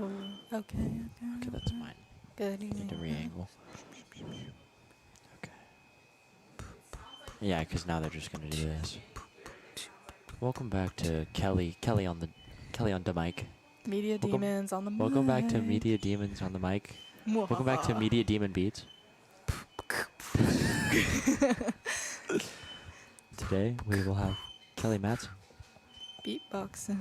Oh, okay. Okay, that's mine. Good Need to evening. re-angle. Okay. Yeah, because now they're just gonna do this. Welcome back to Kelly on the mic. Media Welcome, demons on the welcome back to mic. Media Demons on the mic. Welcome back to Mwahaha. Media Demon Beats. Today we will have Kelly Matson. Beatboxing.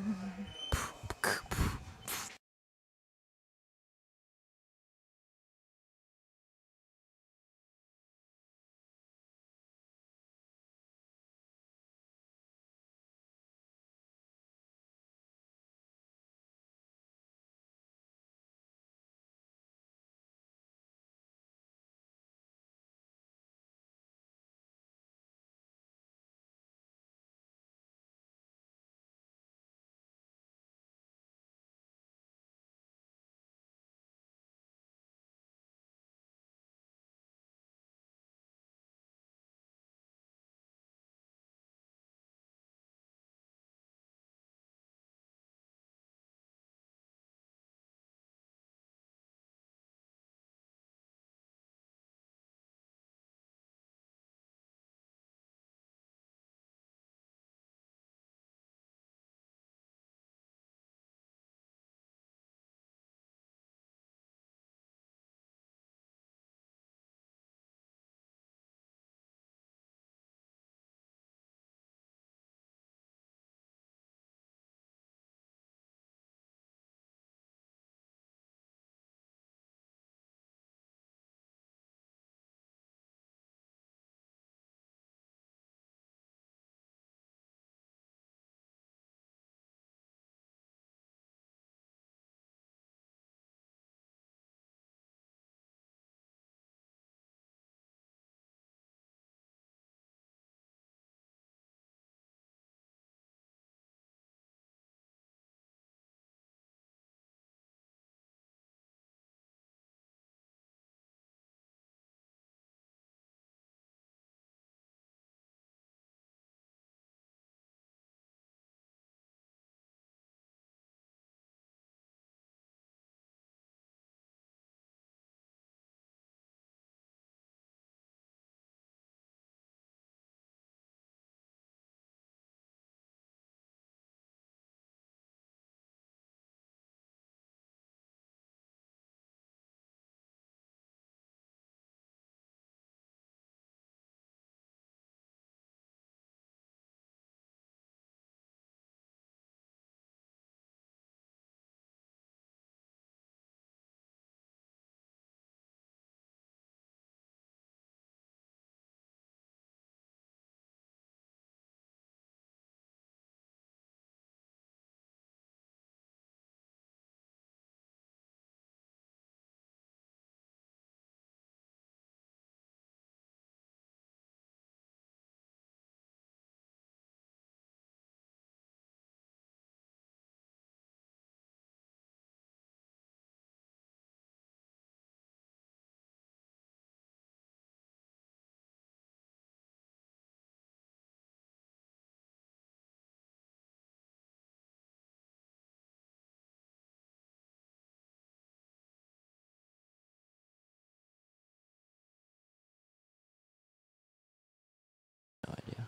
No idea.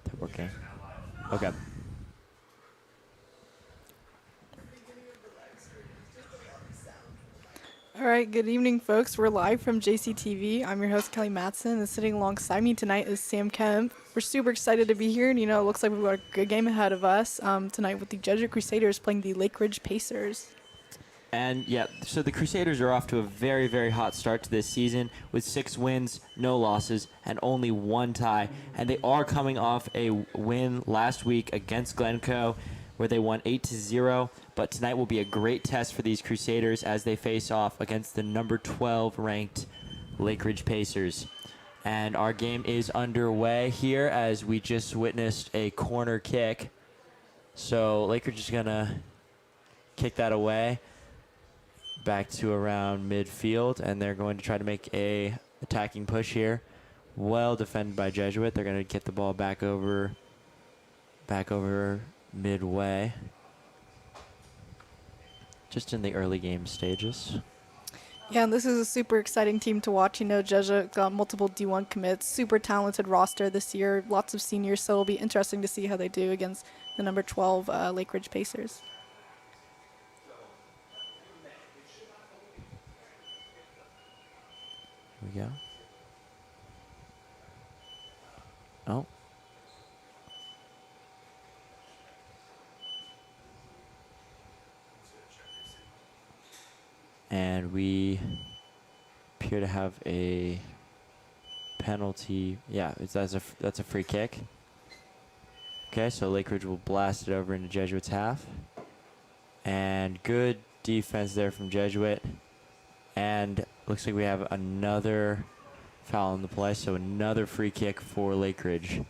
They're working. Okay. All right, good evening, folks. We're live from JCTV. I'm your host, Kelly Matson, and sitting alongside me tonight is Sam Kemp. We're super excited to be here, and it looks like we've got a good game ahead of us tonight with the Jesuit Crusaders playing the Lakeridge Pacers. And yeah, so the Crusaders are off to a very, very hot start to this season with 6 wins, no losses, and only 1 tie. And they are coming off a win last week against Glencoe where they won 8-0. But tonight will be a great test for these Crusaders as they face off against the number 12 ranked Lakeridge Pacers. And our game is underway here as we just witnessed a corner kick. So Lakeridge is going to kick that away back to around midfield, and they're going to try to make a attacking push here. Well defended by Jesuit. They're going to get the ball back over midway. just in the early game stages. Yeah, and this is a super exciting team to watch. You know, Jesuit got multiple D1 commits, super talented roster this year, lots of seniors, so it'll be interesting to see how they do against the number 12 Lakeridge Pacers. Here we go. Oh. And we appear to have a penalty. Yeah, that's a free kick. Okay, so Lakeridge will blast it over into Jesuit's half. And good defense there from Jesuit. And looks like we have another foul in the play, so another free kick for Lakeridge.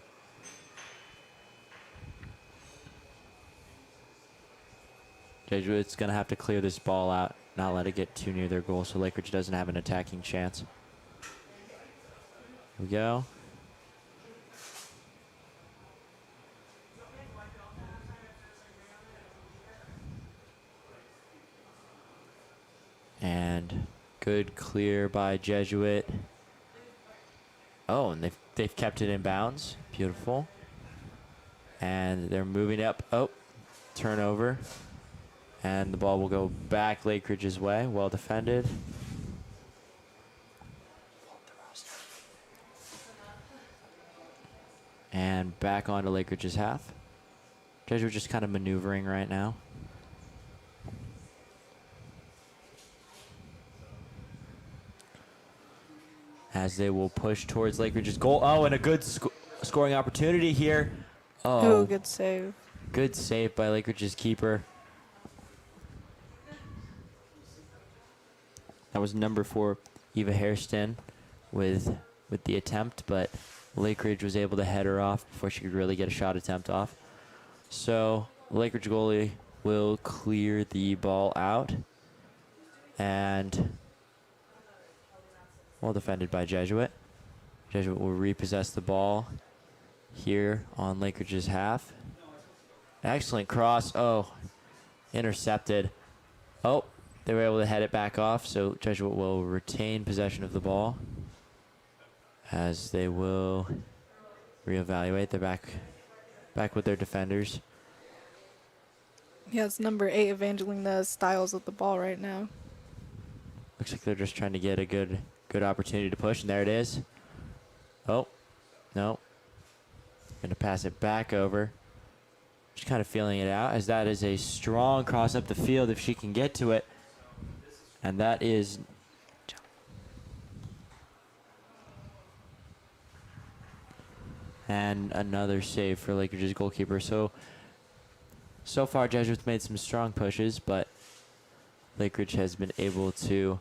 Jesuit's going to have to clear this ball out, not let it get too near their goal, so Lakeridge doesn't have an attacking chance. Here we go. And good clear by Jesuit. Oh, and they've kept it in bounds. Beautiful. And they're moving up. Oh, turnover. And the ball will go back Lakeridge's way. Well defended. And back onto Lakeridge's half. Jesuit just kind of maneuvering right now. As they will push towards Lakeridge's goal. Oh, and a good scoring opportunity here. Oh, good save. Good save by Lakeridge's keeper. That was number 4, Eva Hairston, with the attempt, but Lakeridge was able to head her off before she could really get a shot attempt off. So Lakeridge goalie will clear the ball out. And well defended by Jesuit. Jesuit will repossess the ball here on Lakeridge's half. Excellent cross. Oh, intercepted. Oh, they were able to head it back off, so Jesuit will retain possession of the ball as they will reevaluate. They're back with their defenders. Yeah, it's number 8 Evangeline the Styles with the ball right now. Looks like they're just trying to get a good opportunity to push, and there it is. Oh, no. Going to pass it back over. Just kind of feeling it out, as that is a strong cross up the field if she can get to it. And that is... And another save for Lakeridge's goalkeeper. So far, Jesuit's made some strong pushes, but Lakeridge has been able to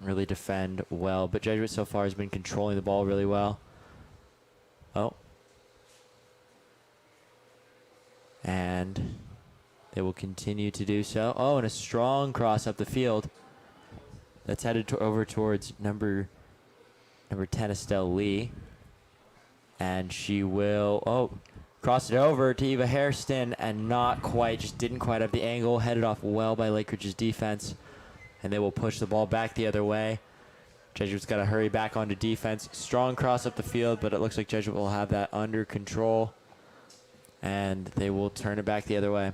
really defend well. But Jesuit so far has been controlling the ball really well. Oh. And they will continue to do so. Oh, and a strong cross up the field. That's headed over towards number 10, Estelle Lee. And she will, cross it over to Eva Hairston, and not quite, just didn't quite have the angle. Headed off well by Lakeridge's defense. And they will push the ball back the other way. Jesuit's got to hurry back onto defense. Strong cross up the field, but it looks like Jesuit will have that under control. And they will turn it back the other way.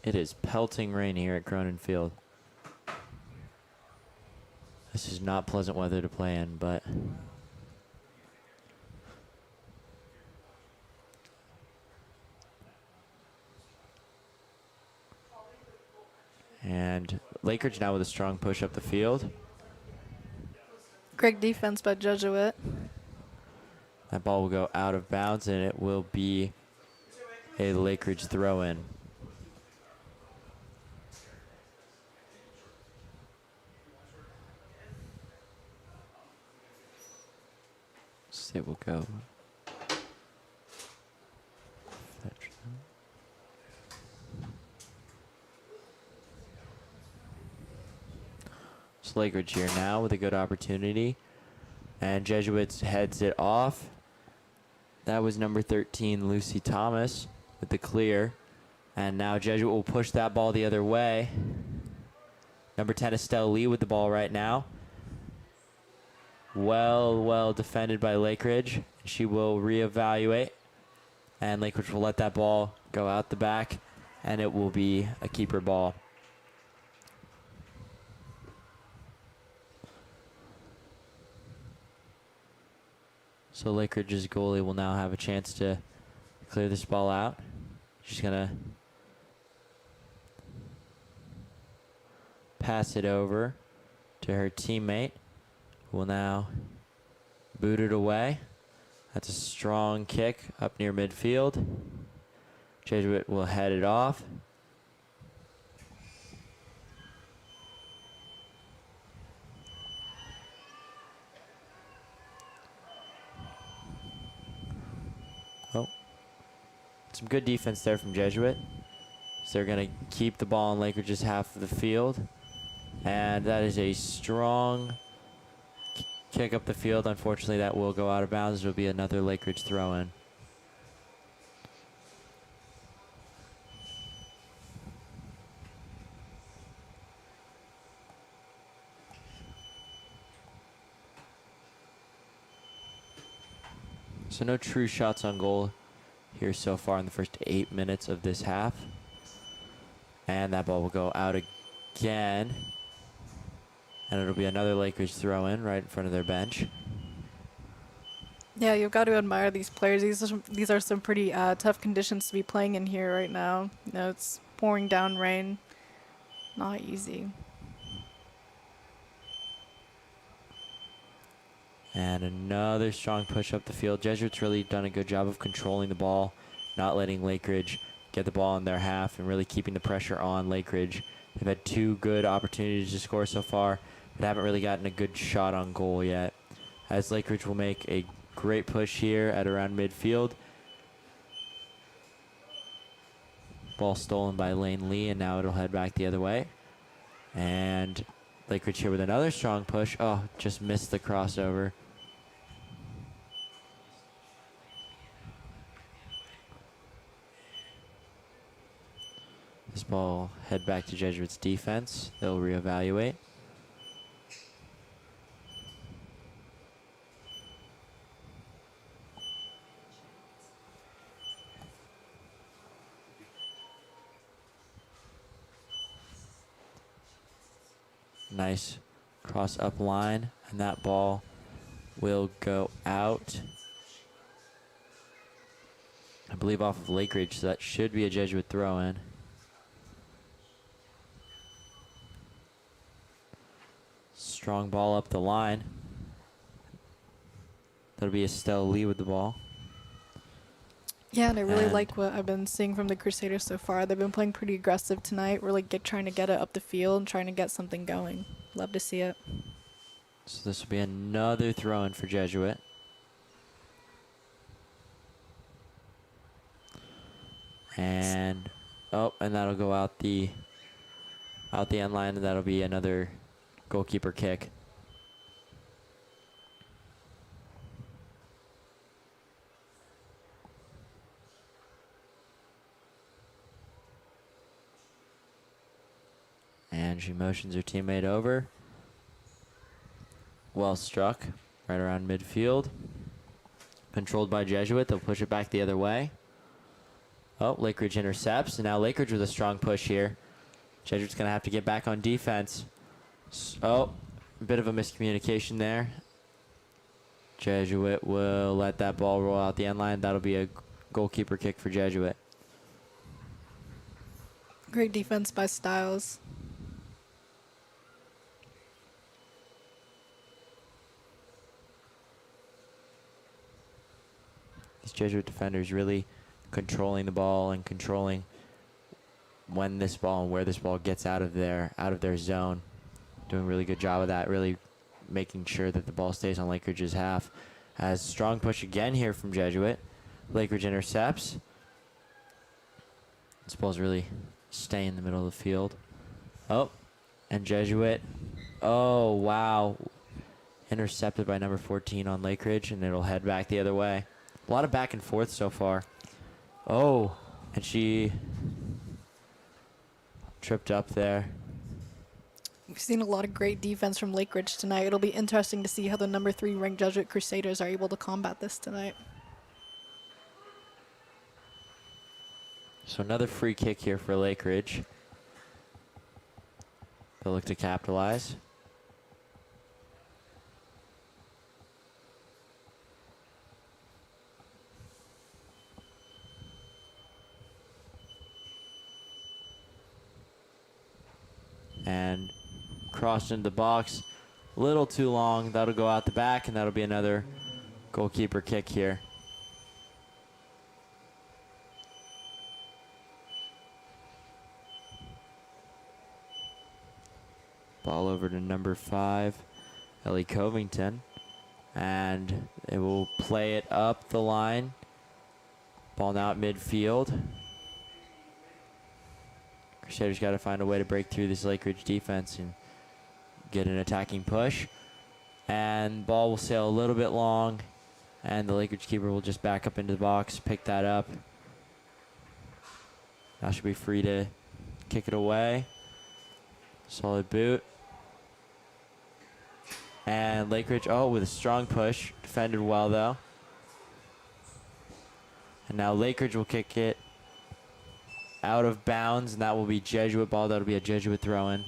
It is pelting rain here at Cronin Field. This is not pleasant weather to play in, but and Lakeridge now with a strong push up the field. Great defense by Jesuit. That ball will go out of bounds, and it will be a Lakeridge throw-in. So it will go. So Lakeridge here now with a good opportunity. And Jesuits heads it off. That was number 13, Lucy Thomas, with the clear. And now Jesuit will push that ball the other way. Number 10, Estelle Lee with the ball right now. Well defended by Lakeridge. She will reevaluate. And Lakeridge will let that ball go out the back. And it will be a keeper ball. So Lakeridge's goalie will now have a chance to clear this ball out. She's going to pass it over to her teammate, who will now boot it away. That's a strong kick up near midfield. Jesuit will head it off. Oh, some good defense there from Jesuit. So they're going to keep the ball in Lakeridge's half of the field. And that is a strong kick up the field. Unfortunately, that will go out of bounds. It will be another Lakeridge throw-in. So no true shots on goal here so far in the first 8 minutes of this half. And that ball will go out again. And it'll be another Lakeridge throw-in right in front of their bench. Yeah, you've got to admire these players. These are some pretty tough conditions to be playing in here right now. You know, it's pouring down rain. Not easy. And another strong push up the field. Jesuit's really done a good job of controlling the ball, not letting Lakeridge get the ball in their half, and really keeping the pressure on Lakeridge. They've had 2 good opportunities to score so far, but haven't really gotten a good shot on goal yet. As Lakeridge will make a great push here at around midfield. Ball stolen by Lane Lee, and now it'll head back the other way. And Lakeridge here with another strong push. Oh, just missed the crossover. This ball head back to Jesuit's defense. They'll reevaluate. Nice cross up line, and that ball will go out. I believe off of Lakeridge, so that should be a Jesuit throw-in. Strong ball up the line. That'll be Estelle Lee with the ball. Yeah, and I really like what I've been seeing from the Crusaders so far. They've been playing pretty aggressive tonight, really trying to get it up the field and trying to get something going. Love to see it. So this will be another throw-in for Jesuit. And and that'll go out the end line, and that'll be another goalkeeper kick. And she motions her teammate over. Well struck, right around midfield. Controlled by Jesuit. They'll push it back the other way. Oh, Lakeridge intercepts, and now Lakeridge with a strong push here. Jesuit's going to have to get back on defense. Oh, a bit of a miscommunication there. Jesuit will let that ball roll out the end line. That'll be a goalkeeper kick for Jesuit. Great defense by Styles. These Jesuit defenders really controlling the ball and controlling when this ball and where this ball gets out of their zone. Doing a really good job of that, really making sure that the ball stays on Lakeridge's half. As strong push again here from Jesuit. Lakeridge intercepts. This ball's really staying in the middle of the field. Oh, and Jesuit. Oh, wow. Intercepted by number 14 on Lakeridge, and it'll head back the other way. A lot of back and forth so far. Oh, and she tripped up there. We've seen a lot of great defense from Lakeridge tonight. It'll be interesting to see how the number 3 ranked Jesuit Crusaders are able to combat this tonight. So another free kick here for Lakeridge. They'll look to capitalize. And crossed into the box. A little too long. That'll go out the back, and that'll be another goalkeeper kick here. Ball over to number 5, Ellie Covington. And it will play it up the line. Ball now at midfield. Crusaders got to find a way to break through this Lakeridge defense and get an attacking push. And ball will sail a little bit long. And the Lakeridge keeper will just back up into the box, pick that up. Now should be free to kick it away. Solid boot. And Lakeridge, with a strong push. Defended well, though. And now Lakeridge will kick it out of bounds, and that will be Jesuit ball. That'll be a Jesuit throw-in.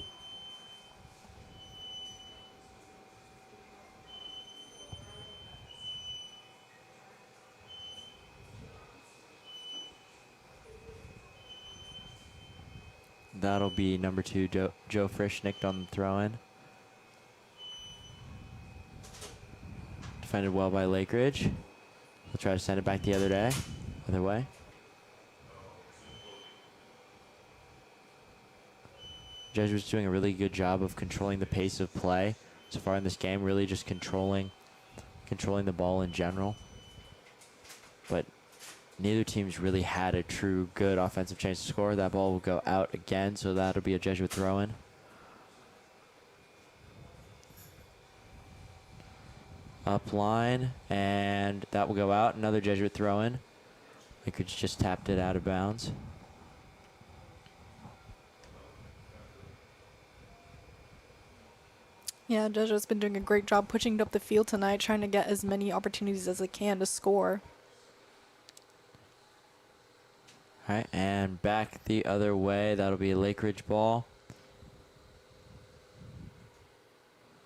That'll be number 2, Joe Frischnick on the throw-in. Defended well by Lakeridge. We'll try to send it back the other way. Jesuits doing a really good job of controlling the pace of play so far in this game. Really just controlling the ball in general. But neither team's really had a true good offensive chance to score. That ball will go out again, so that'll be a Jesuit throw-in. Up line, and that will go out. Another Jesuit throw-in. Lakeridge just tapped it out of bounds. Yeah, Jesuit's been doing a great job pushing it up the field tonight, trying to get as many opportunities as they can to score. All right, and back the other way. That'll be a Lakeridge ball.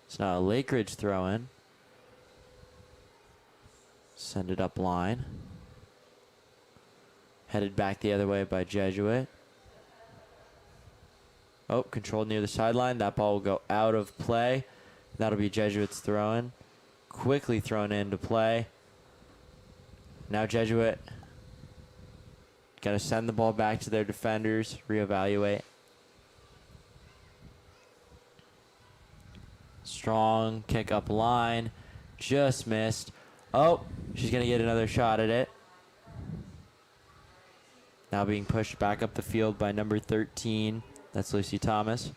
It's now a Lakeridge throw-in. Send it up line. Headed back the other way by Jesuit. Oh, controlled near the sideline. That ball will go out of play. That'll be Jesuit's throw-in. Quickly thrown into play. Now Jesuit got to send the ball back to their defenders, reevaluate. Strong kick up line. Just missed. Oh, she's going to get another shot at it. Now being pushed back up the field by number 13. That's Lucy Thomas.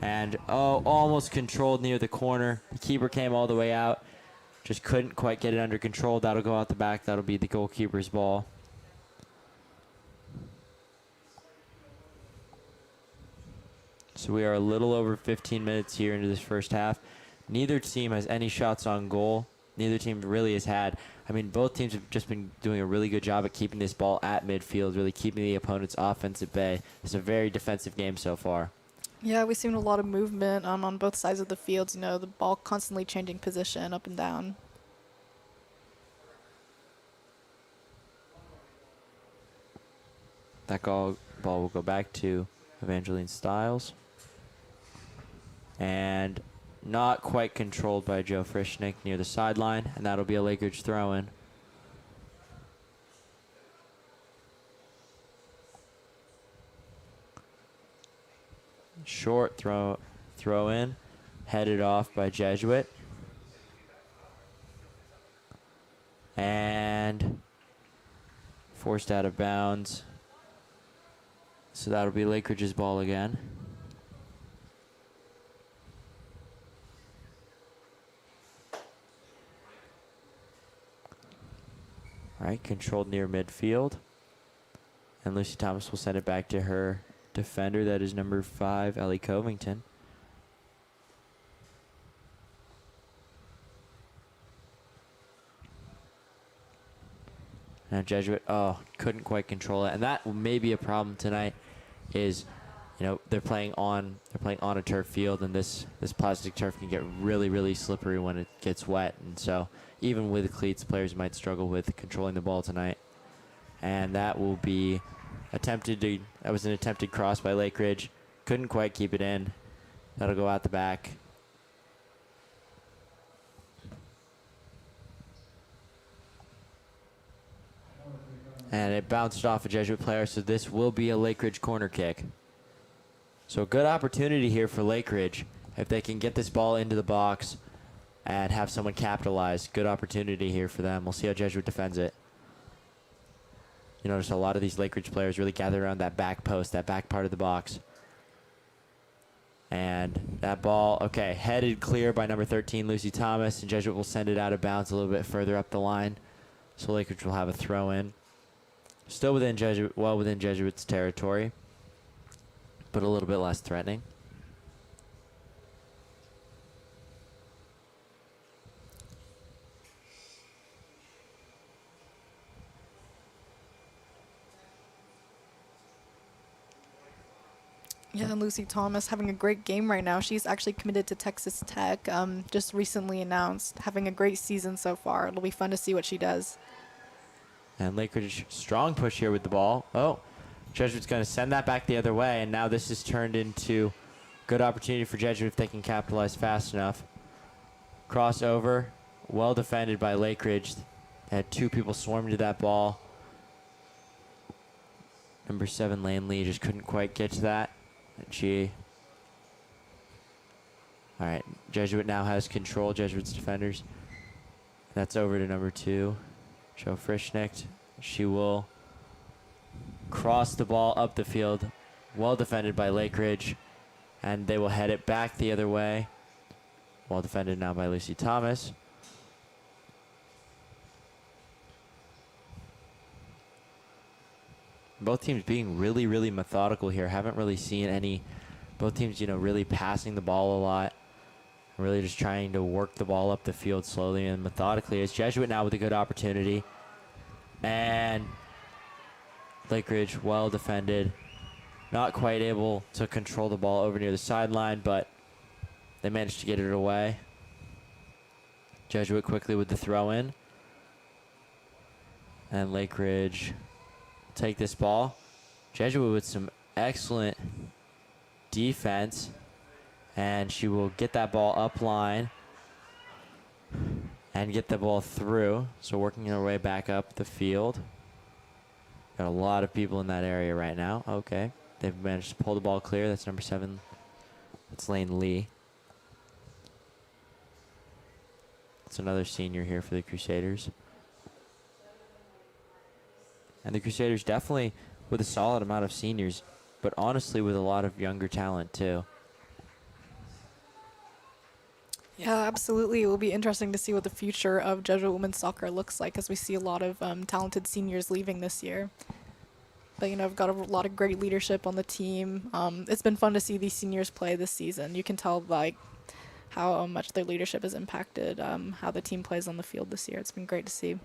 And, almost controlled near the corner. The keeper came all the way out. Just couldn't quite get it under control. That'll go out the back. That'll be the goalkeeper's ball. So we are a little over 15 minutes here into this first half. Neither team has any shots on goal. Neither team really has had. I mean, both teams have just been doing a really good job at keeping this ball at midfield, really keeping the opponent's offense at bay. It's a very defensive game so far. Yeah, we've seen a lot of movement on both sides of the field. You know, the ball constantly changing position up and down. That ball will go back to Evangeline Stiles. And not quite controlled by Joe Frischnick near the sideline, and that'll be a Lakeridge throw-in. Short throw in, headed off by Jesuit. And forced out of bounds. So that'll be Lakeridge's ball again. All right, controlled near midfield. And Lucy Thomas will send it back to her defender. That is number 5, Ellie Covington. Now Jesuit, couldn't quite control it. And that may be a problem tonight is, they're playing on a turf field, and this plastic turf can get really, really slippery when it gets wet. And so even with cleats, players might struggle with controlling the ball tonight. And that will be that was an attempted cross by Lakeridge. Couldn't quite keep it in. That'll go out the back. And it bounced off a Jesuit player, so this will be a Lakeridge corner kick. So a good opportunity here for Lakeridge. If they can get this ball into the box and have someone capitalize, good opportunity here for them. We'll see how Jesuit defends it. You notice a lot of these Lakeridge players really gather around that back post, that back part of the box. And that ball, okay, headed clear by number 13, Lucy Thomas, and Jesuit will send it out of bounds a little bit further up the line. So Lakeridge will have a throw in. Still within Jesuit's territory, but a little bit less threatening. Yeah, and Lucy Thomas having a great game right now. She's actually committed to Texas Tech, just recently announced, having a great season so far. It'll be fun to see what she does. And Lakeridge, strong push here with the ball. Oh, Jesuit's going to send that back the other way, and now this has turned into good opportunity for Jesuit if they can capitalize fast enough. Crossover, well defended by Lakeridge. They had 2 people swarm to that ball. Number 7, Lane Lee, just couldn't quite get to that. And all right, Jesuit now has control, Jesuit's defenders. That's over to number 2. Joe Frischknecht. She will cross the ball up the field. Well defended by Lakeridge. And they will head it back the other way. Well defended now by Lucy Thomas. Both teams being really, really methodical here. Haven't really seen both teams, really passing the ball a lot. Really just trying to work the ball up the field slowly and methodically. It's Jesuit now with a good opportunity. And Lakeridge, well defended. Not quite able to control the ball over near the sideline, but they managed to get it away. Jesuit quickly with the throw in. And Lakeridge take this ball. Jesuit with some excellent defense. And she will get that ball up line and get the ball through. So working her way back up the field. Got a lot of people in that area right now. Okay. They've managed to pull the ball clear. That's number 7. That's Lane Lee. That's another senior here for the Crusaders. And the Crusaders definitely with a solid amount of seniors, but honestly with a lot of younger talent too. Yeah, absolutely. It will be interesting to see what the future of Jesuit women's soccer looks like, as we see a lot of talented seniors leaving this year. But, I've got a lot of great leadership on the team. It's been fun to see these seniors play this season. You can tell, how much their leadership has impacted how the team plays on the field this year. It's been great to see.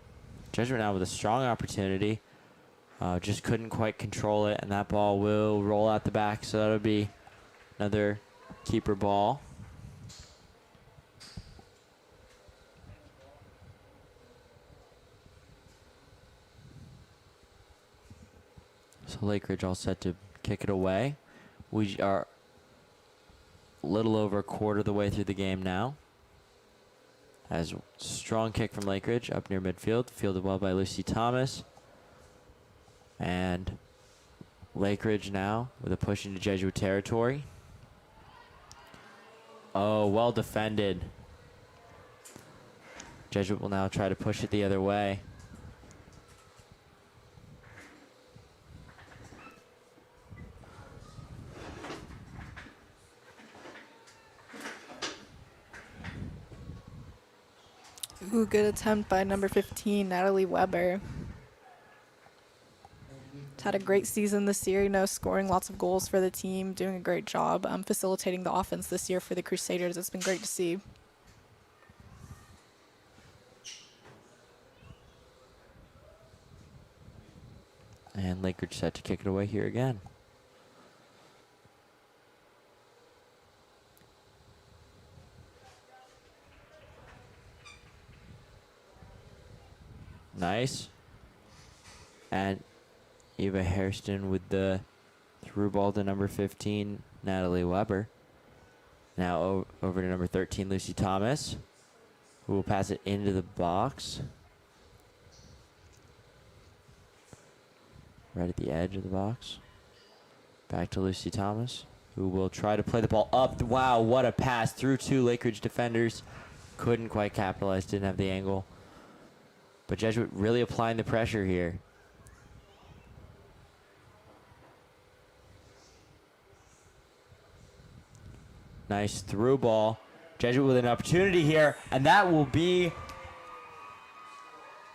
Jesuit now with a strong opportunity. Just couldn't quite control it, and that ball will roll out the back, so that'll be another keeper ball. So Lakeridge all set to kick it away. We are a little over a quarter of the way through the game now. As strong kick from Lakeridge up near midfield, fielded well by Lucy Thomas. And Lakeridge now with a push into Jesuit territory. Oh, well defended. Jesuit will now try to push it the other way. Ooh, good attempt by number 15, Natalie Weber. Had a great season this year, scoring lots of goals for the team, doing a great job facilitating the offense this year for the Crusaders. It's been great to see. And Lakeridge set to kick it away here again. Nice. And Eva Hairston with the through ball to number 15, Natalie Weber. Now over to number 13, Lucy Thomas, who will pass it into the box. Right at the edge of the box. Back to Lucy Thomas, who will try to play the ball up. Wow, what a pass through two Lakeridge defenders. Couldn't quite capitalize, didn't have the angle. But Jesuit really applying the pressure here. Nice through ball. Jesuit with an opportunity here, and that will be,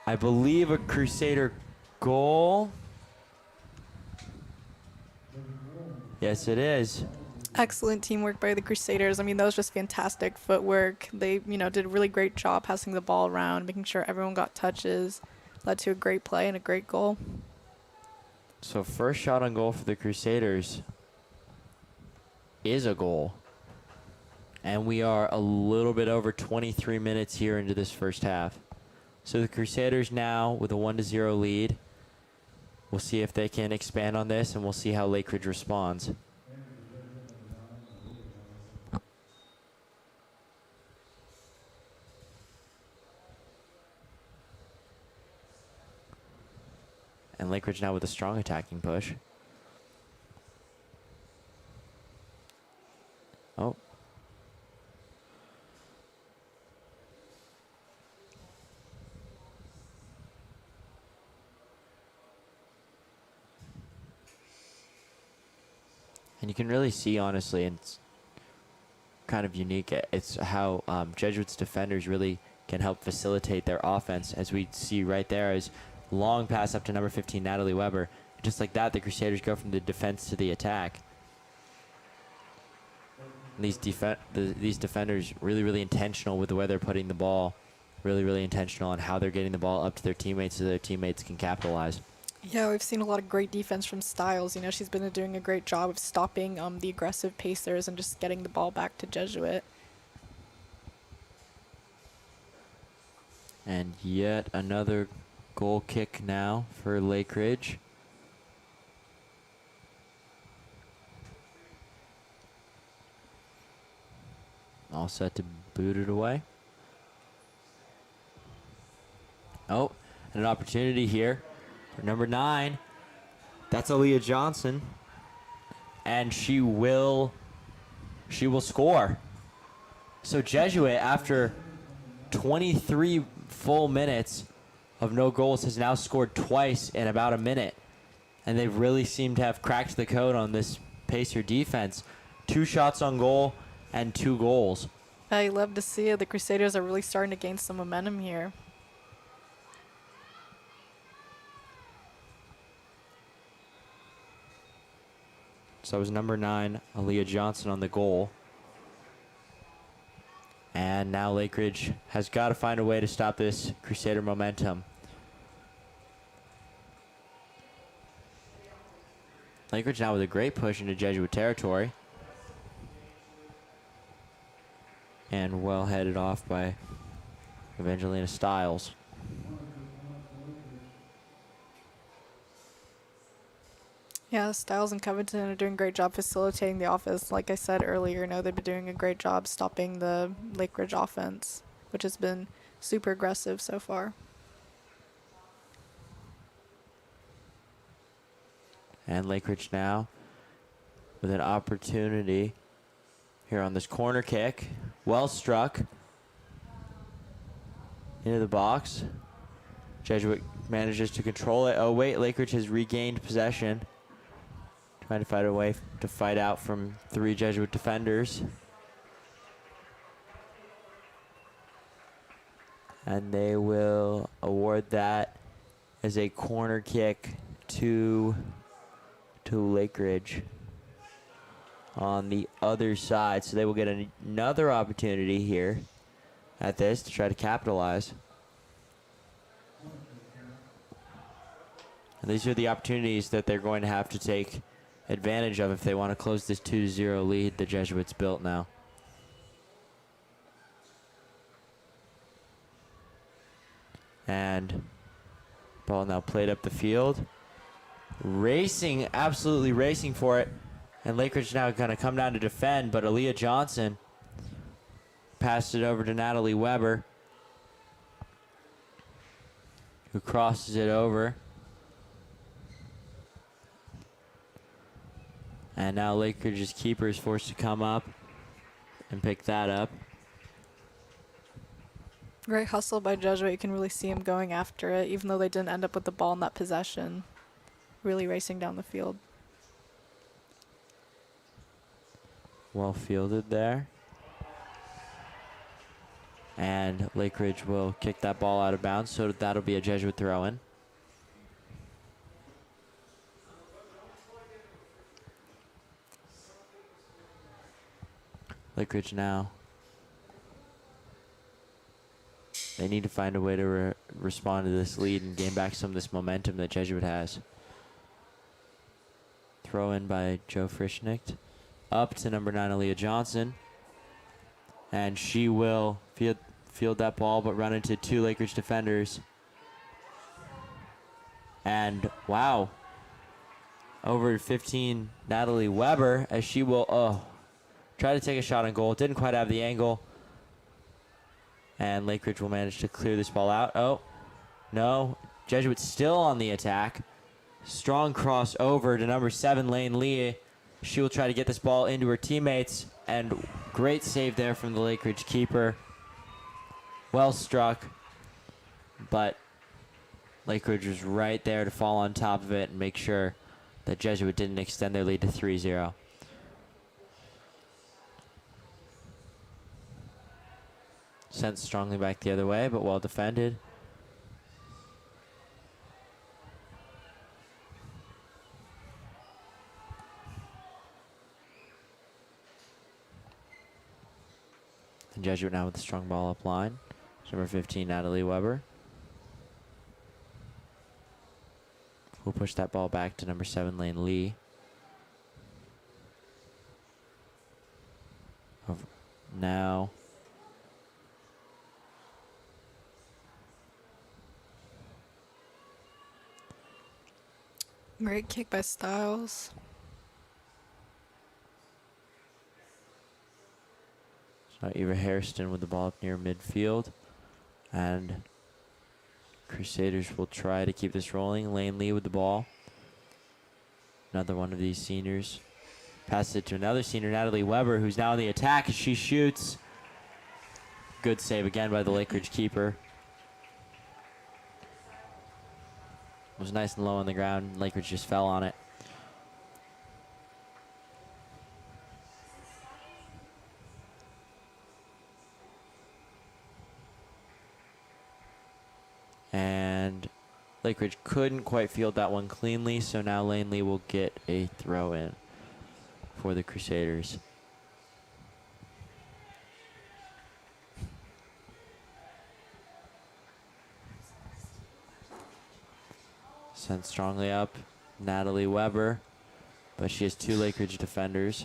I believe, a Crusader goal. Yes, it is. Excellent teamwork by the Crusaders. I mean, that was just fantastic footwork. They, did a really great job passing the ball around, making sure everyone got touches. Led to a great play and a great goal. So first shot on goal for the Crusaders is a goal. And we are a little bit over 23 minutes here into this first half. So the Crusaders now with a 1-0 lead. We'll see if they can expand on this, and we'll see how Lakeridge responds. And Lakeridge now with a strong attacking push. Oh. And you can really see, honestly, and it's kind of unique, it's how Jesuits defenders really can help facilitate their offense, as we see right there as long pass up to number 15, Natalie Weber. Just like that, the Crusaders go from the defense to the attack. And these defenders really intentional with the way they're putting the ball, really intentional on how they're getting the ball up to their teammates so their teammates can capitalize. Yeah, we've seen a lot of great defense from Styles. She's been doing a great job of stopping the aggressive pacers and just getting the ball back to Jesuit. And yet another goal kick now for Lakeridge. All set to boot it away. Oh, and an opportunity here for number 9. That's Aaliyah Johnson. And she will score. So Jesuit, after 23 full minutes of no goals, has now scored twice in about a minute. And they really seem to have cracked the code on this Pacer defense. 2 shots on goal and 2 goals. I love to see it. The Crusaders are really starting to gain some momentum here. So it was number 9, Aaliyah Johnson, on the goal. And now Lakeridge has got to find a way to stop this Crusader momentum. Lakeridge now with a great push into Jesuit territory. And well headed off by Evangelina Stiles. Yeah, Styles and Covington are doing a great job facilitating the offense. Like I said earlier, they've been doing a great job stopping the Lakeridge offense, which has been super aggressive so far. And Lakeridge now with an opportunity here on this corner kick. Well struck into the box. Jesuit manages to control it. Oh wait, Lakeridge has regained possession. Trying to find a way to fight out from 3 Jesuit defenders. And they will award that as a corner kick to Lakeridge on the other side. So they will get another opportunity here at this to try to capitalize. And these are the opportunities that they're going to have to take advantage of if they want to close this 2-0 lead the Jesuits built now. And ball now played up the field. Racing, absolutely racing for it. And Lakeridge now going to come down to defend, but Aaliyah Johnson passed it over to Natalie Weber, who crosses it over. And now Lakeridge's keeper is forced to come up and pick that up. Great hustle by Jesuit. You can really see him going after it, even though they didn't end up with the ball in that possession. Really racing down the field. Well fielded there. And Lakeridge will kick that ball out of bounds, so that'll be a Jesuit throw-in. Lakeridge now. They need to find a way to respond to this lead and gain back some of this momentum that Jesuit has. Throw in by Joe Frischnicht. Up to number 9, Aaliyah Johnson. And she will field that ball, but run into 2 Lakeridge defenders. And wow. Over to 15, Natalie Weber, as she will try to take a shot on goal. Didn't quite have the angle. And Lakeridge will manage to clear this ball out. Oh, no. Jesuit still on the attack. Strong cross over to number 7, Lane Lee. She will try to get this ball into her teammates. And great save there from the Lakeridge keeper. Well struck. But Lakeridge was right there to fall on top of it and make sure that Jesuit didn't extend their lead to 3-0. Sent strongly back the other way, but well defended. And Jesuit now with a strong ball up line. Number 15, Natalie Weber. We'll push that ball back to number 7, Lane Lee. Now. Great kick by Styles. So Eva Hairston with the ball up near midfield. And Crusaders will try to keep this rolling. Lane Lee with the ball. Another one of these seniors. Passes it to another senior, Natalie Weber, who's now on the attack as she shoots. Good save again by the Lakeridge keeper. Was nice and low on the ground. Lakeridge just fell on it. And Lakeridge couldn't quite field that one cleanly, so now Lane Lee will get a throw in for the Crusaders. Sent strongly up, Natalie Weber, but she has 2 Lakeridge defenders.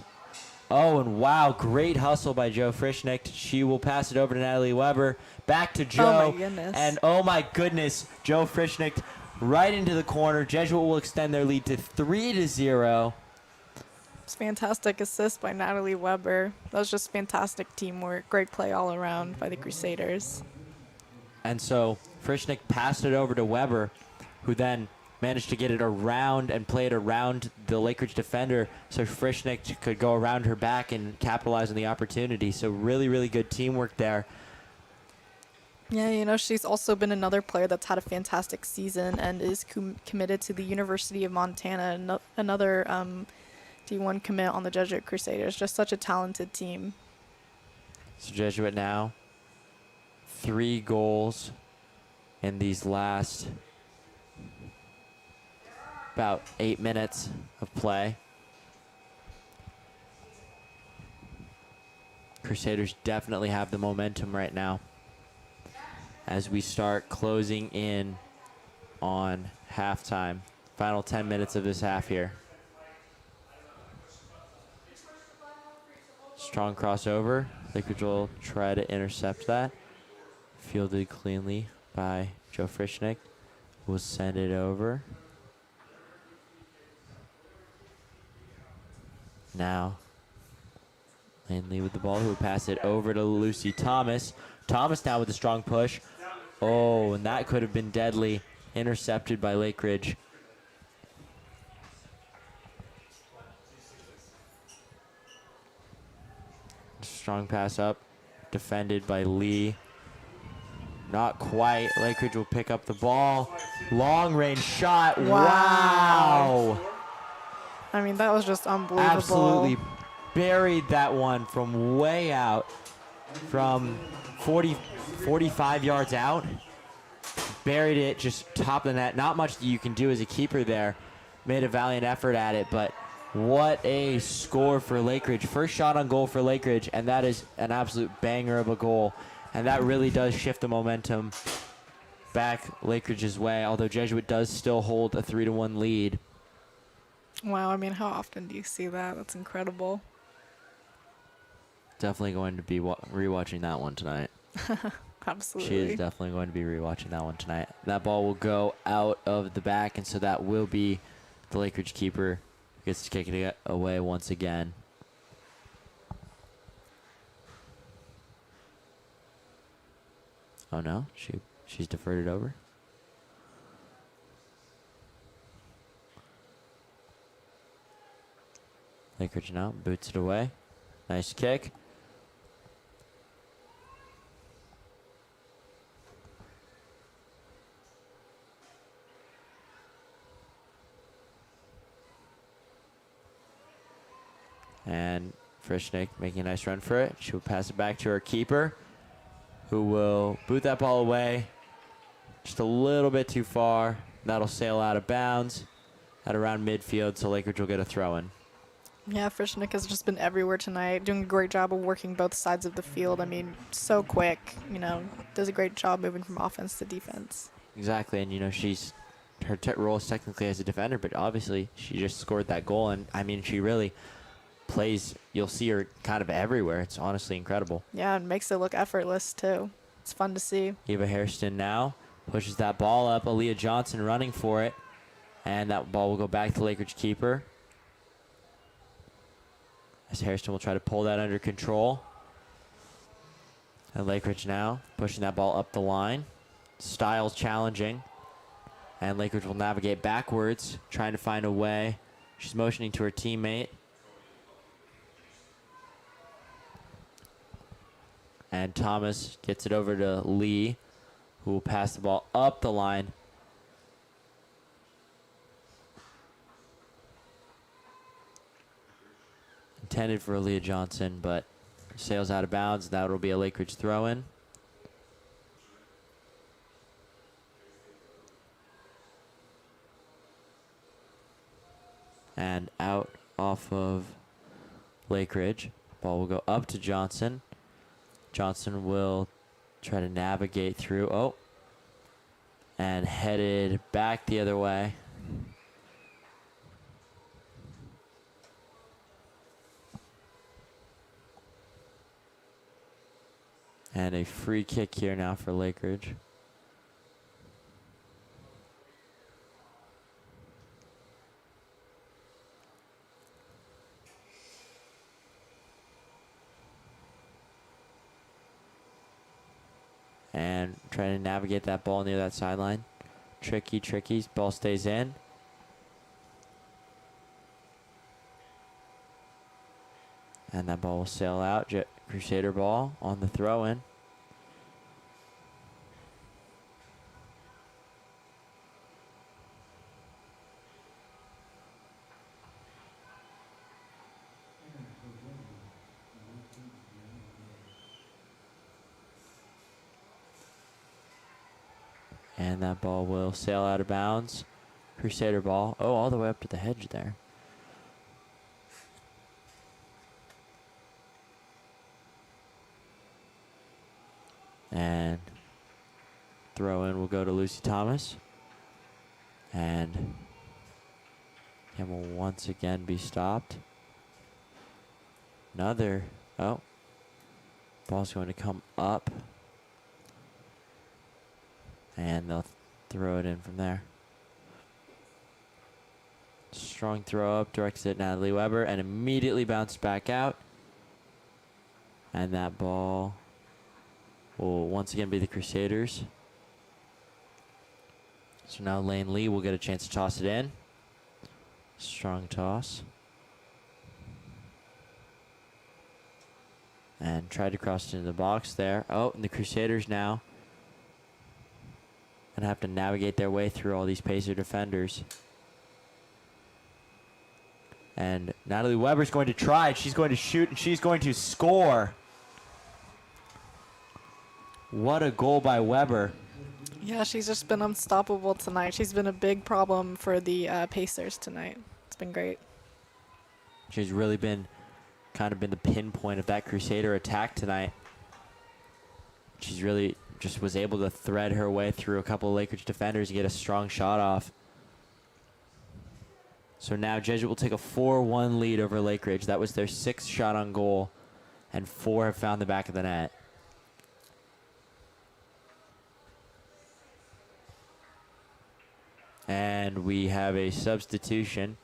Oh, and wow, great hustle by Joe Frischnicht. She will pass it over to Natalie Weber, back to Joe. Oh my goodness. And oh my goodness, Joe Frischnicht right into the corner. Jesuit will extend their lead to 3-0. It's fantastic assist by Natalie Weber. That was just fantastic teamwork. Great play all around by the Crusaders. And so Frischnicht passed it over to Weber, who then managed to get it around and play it around the Lakeridge defender so Frischnicht could go around her back and capitalize on the opportunity. So really, really good teamwork there. Yeah, you know, she's also been another player that's had a fantastic season and is committed to the University of Montana, another D1 commit on the Jesuit Crusaders. Just such a talented team. So Jesuit now 3 goals in these last about 8 minutes of play. Crusaders definitely have the momentum right now as we start closing in on halftime. Final 10 minutes of this half here. Strong crossover. Lakeridge will try to intercept that. Fielded cleanly by Joe Frischnick. Will send it over. Now, Lane Lee with the ball, who will pass it over to Lucy Thomas. Thomas now with a strong push. Oh, and that could have been deadly. Intercepted by Lakeridge. Strong pass up. Defended by Lee. Not quite. Lakeridge will pick up the ball. Long range shot. Wow. I mean, that was just unbelievable. Absolutely buried that one from way out. From 45 yards out. Buried it just top of the net. Not much that you can do as a keeper there. Made a valiant effort at it, but what a score for Lakeridge. First shot on goal for Lakeridge, and that is an absolute banger of a goal. And that really does shift the momentum back Lakeridge's way, although Jesuit does still hold a 3-1 lead. Wow, I mean, how often do you see that? That's incredible. Definitely going to be rewatching that one tonight. Absolutely. She is definitely going to be rewatching that one tonight. That ball will go out of the back, and so that will be the Lakeridge keeper who gets to kick it away once again. Oh no, she's deferred it over. Lakeridge now boots it away. Nice kick. And Frischnick making a nice run for it. She'll pass it back to her keeper, who will boot that ball away just a little bit too far. That'll sail out of bounds at around midfield, so Lakeridge will get a throw in. Yeah, Frischnick has just been everywhere tonight, doing a great job of working both sides of the field. I mean, so quick, does a great job moving from offense to defense. Exactly, and her role is technically as a defender, but obviously she just scored that goal, and I mean, she really plays, you'll see her kind of everywhere. It's honestly incredible. Yeah, it makes it look effortless too. It's fun to see. Eva Hairston now pushes that ball up. Aaliyah Johnson running for it. And that ball will go back to Lakeridge keeper. As Hairston will try to pull that under control. And Lakeridge now pushing that ball up the line. Styles challenging. And Lakeridge will navigate backwards, trying to find a way. She's motioning to her teammate. And Thomas gets it over to Lee, who will pass the ball up the line. Intended for Aaliyah Johnson, but sails out of bounds. That will be a Lakeridge throw-in. And out off of Lakeridge. Ball will go up to Johnson. Johnson will try to navigate through. Oh. And headed back the other way. And a free kick here now for Lakeridge. And trying to navigate that ball near that sideline. Tricky. Ball stays in. And that ball will sail out. Crusader ball on the throw-in. And that ball will sail out of bounds. Crusader ball. Oh, all the way up to the hedge there. And throw in will go to Lucy Thomas. And him will once again be stopped. Another. Oh. Ball's going to come up. And they'll throw it in from there. Strong throw up, directs it at Natalie Weber, and immediately bounced back out. And that ball will once again be the Crusaders. So now Lane Lee will get a chance to toss it in. Strong toss. And tried to cross it into the box there. Oh, and the Crusaders now gonna have to navigate their way through all these Pacer defenders. And Natalie Weber's going to try. She's going to shoot, and she's going to score. What a goal by Weber. Yeah, she's just been unstoppable tonight. She's been a big problem for the Pacers tonight. It's been great. She's really been kind of been the pinpoint of that Crusader attack tonight. She's really just was able to thread her way through a couple of Lakeridge defenders and get a strong shot off. So now Jesuit will take a 4-1 lead over Lakeridge. That was their 6th shot on goal, and 4 have found the back of the net. And we have a substitution.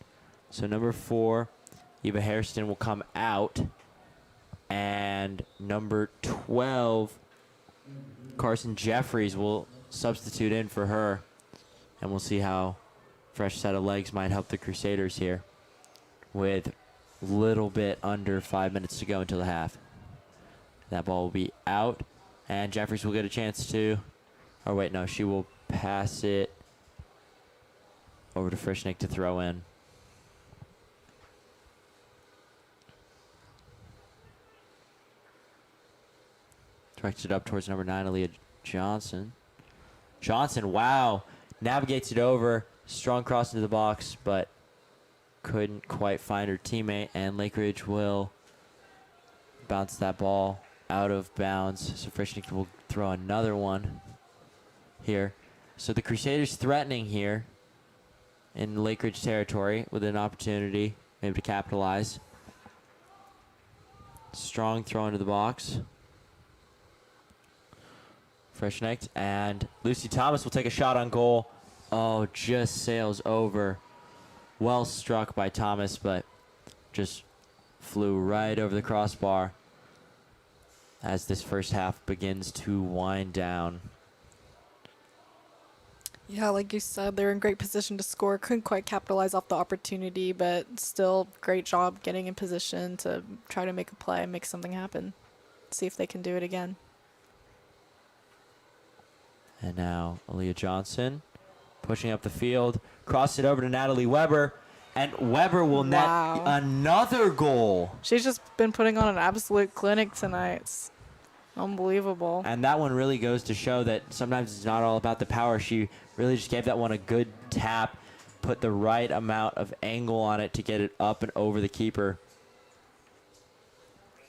So number 4, Eva Hairston, will come out. And number 12, Carson Jeffries, will substitute in for her. And we'll see how fresh set of legs might help the Crusaders here with a little bit under 5 minutes to go until the half. That ball will be out, and Jeffries will get a chance to, or wait, no, she will pass it over to Frischnick to throw in. Directs it up towards number 9, Aaliyah Johnson. Johnson, wow, navigates it over. Strong cross into the box, but couldn't quite find her teammate, and Lakeridge will bounce that ball out of bounds. So Frischnick will throw another one here. So the Crusaders threatening here in Lakeridge territory with an opportunity maybe to capitalize. Strong throw into the box. Frischnick, and Lucy Thomas will take a shot on goal. Oh, just sails over. Well struck by Thomas, but just flew right over the crossbar as this first half begins to wind down. Yeah, like you said, they're in great position to score. Couldn't quite capitalize off the opportunity, but still great job getting in position to try to make a play, make something happen. See if they can do it again. And now Aaliyah Johnson pushing up the field, cross it over to Natalie Weber, and Weber will net another goal. She's just been putting on an absolute clinic tonight. It's unbelievable. And that one really goes to show that sometimes it's not all about the power. She really just gave that one a good tap, put the right amount of angle on it to get it up and over the keeper.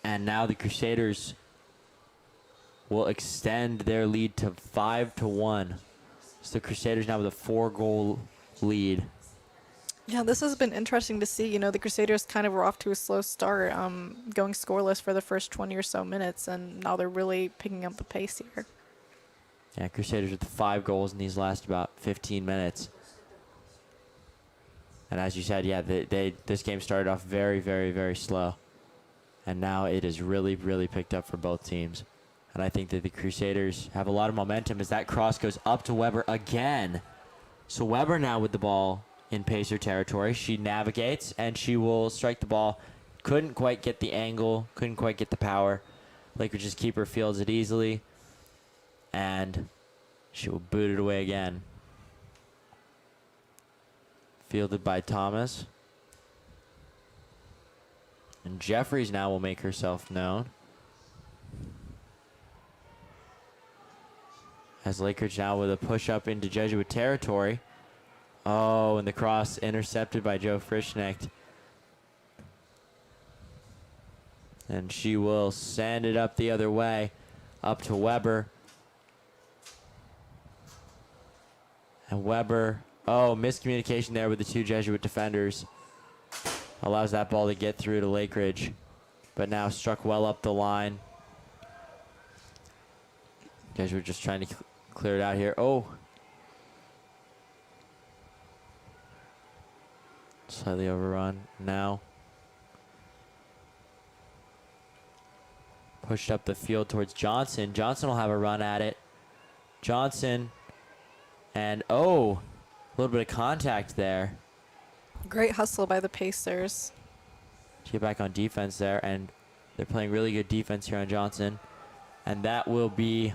And now the Crusaders will extend their lead to 5-1. So the Crusaders now with a 4-goal lead. Yeah, this has been interesting to see. You know, the Crusaders kind of were off to a slow start, going scoreless for the first 20 or so minutes, and now they're really picking up the pace here. Yeah, Crusaders with 5 goals in these last about 15 minutes. And as you said, yeah, this game started off very, very, very slow. And now it is really, really picked up for both teams. And I think that the Crusaders have a lot of momentum as that cross goes up to Weber again. So Weber now with the ball in Pacer territory. She navigates, and she will strike the ball. Couldn't quite get the angle, couldn't quite get the power. Lakeridge's keeper fields it easily, and she will boot it away again. Fielded by Thomas. And Jeffries now will make herself known. As Lakeridge now with a push up into Jesuit territory. Oh, and the cross intercepted by Joe Frischnecht. And she will send it up the other way, up to Weber. And Weber, oh, miscommunication there with the two Jesuit defenders. Allows that ball to get through to Lakeridge. But now struck well up the line. Jesuit just trying to clear it out here. Oh. Slightly overrun now. Pushed up the field towards Johnson. Johnson will have a run at it. Johnson. And, oh, a little bit of contact there. Great hustle by the Pacers. To get back on defense there. And they're playing really good defense here on Johnson. And that will be...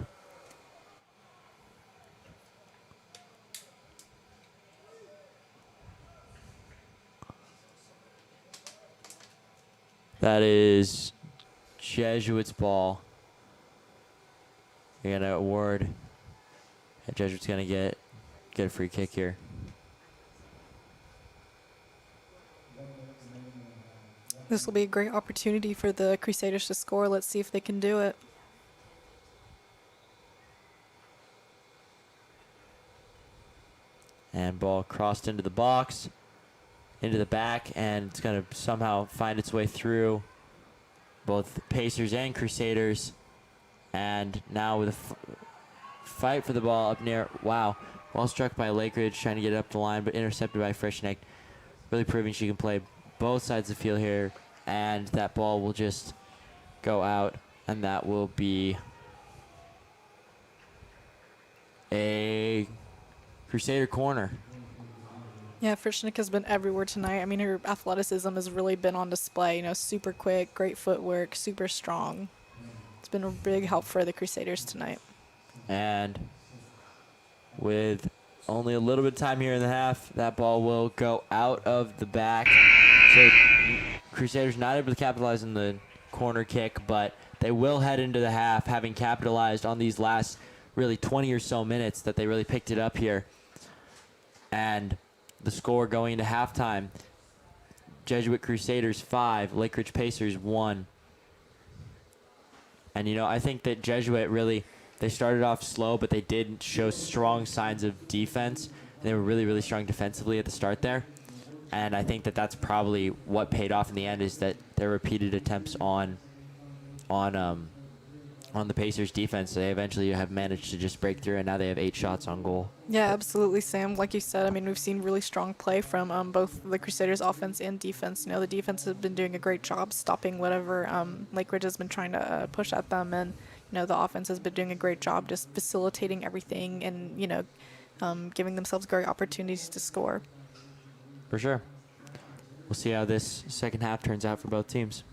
That is Jesuits ball. You're gonna award. And Jesuits gonna get a free kick here. This will be a great opportunity for the Crusaders to score. Let's see if they can do it. And ball crossed into the box, into the back, and it's going to somehow find its way through both Pacers and Crusaders. And now with a fight for the ball up near, wow, ball struck by Lakeridge, trying to get it up the line, but intercepted by Frischnecht. Really proving she can play both sides of the field here. And that ball will just go out, and that will be a Crusader corner. Yeah, Frischneck has been everywhere tonight. I mean, her athleticism has really been on display. You know, super quick, great footwork, super strong. It's been a big help for the Crusaders tonight. And with only a little bit of time here in the half, that ball will go out of the back. So Crusaders not able to capitalize on the corner kick, but they will head into the half, having capitalized on these last really 20 or so minutes that they really picked it up here. And the score going into halftime, Jesuit Crusaders 5, Lakeridge Pacers 1. And, you know, I think that Jesuit really, they started off slow, but they did show strong signs of defense. And they were really, really strong defensively at the start there. And I think that that's probably what paid off in the end, is that their repeated attempts on the Pacers defense, they eventually have managed to just break through, and now they have 8 shots on goal. Yeah, absolutely, Sam. Like you said, I mean, we've seen really strong play from both the Crusaders offense and defense. You know, the defense has been doing a great job stopping whatever Lakeridge has been trying to push at them, and, you know, the offense has been doing a great job just facilitating everything and, you know, giving themselves great opportunities to score. For sure. We'll see how this second half turns out for both teams.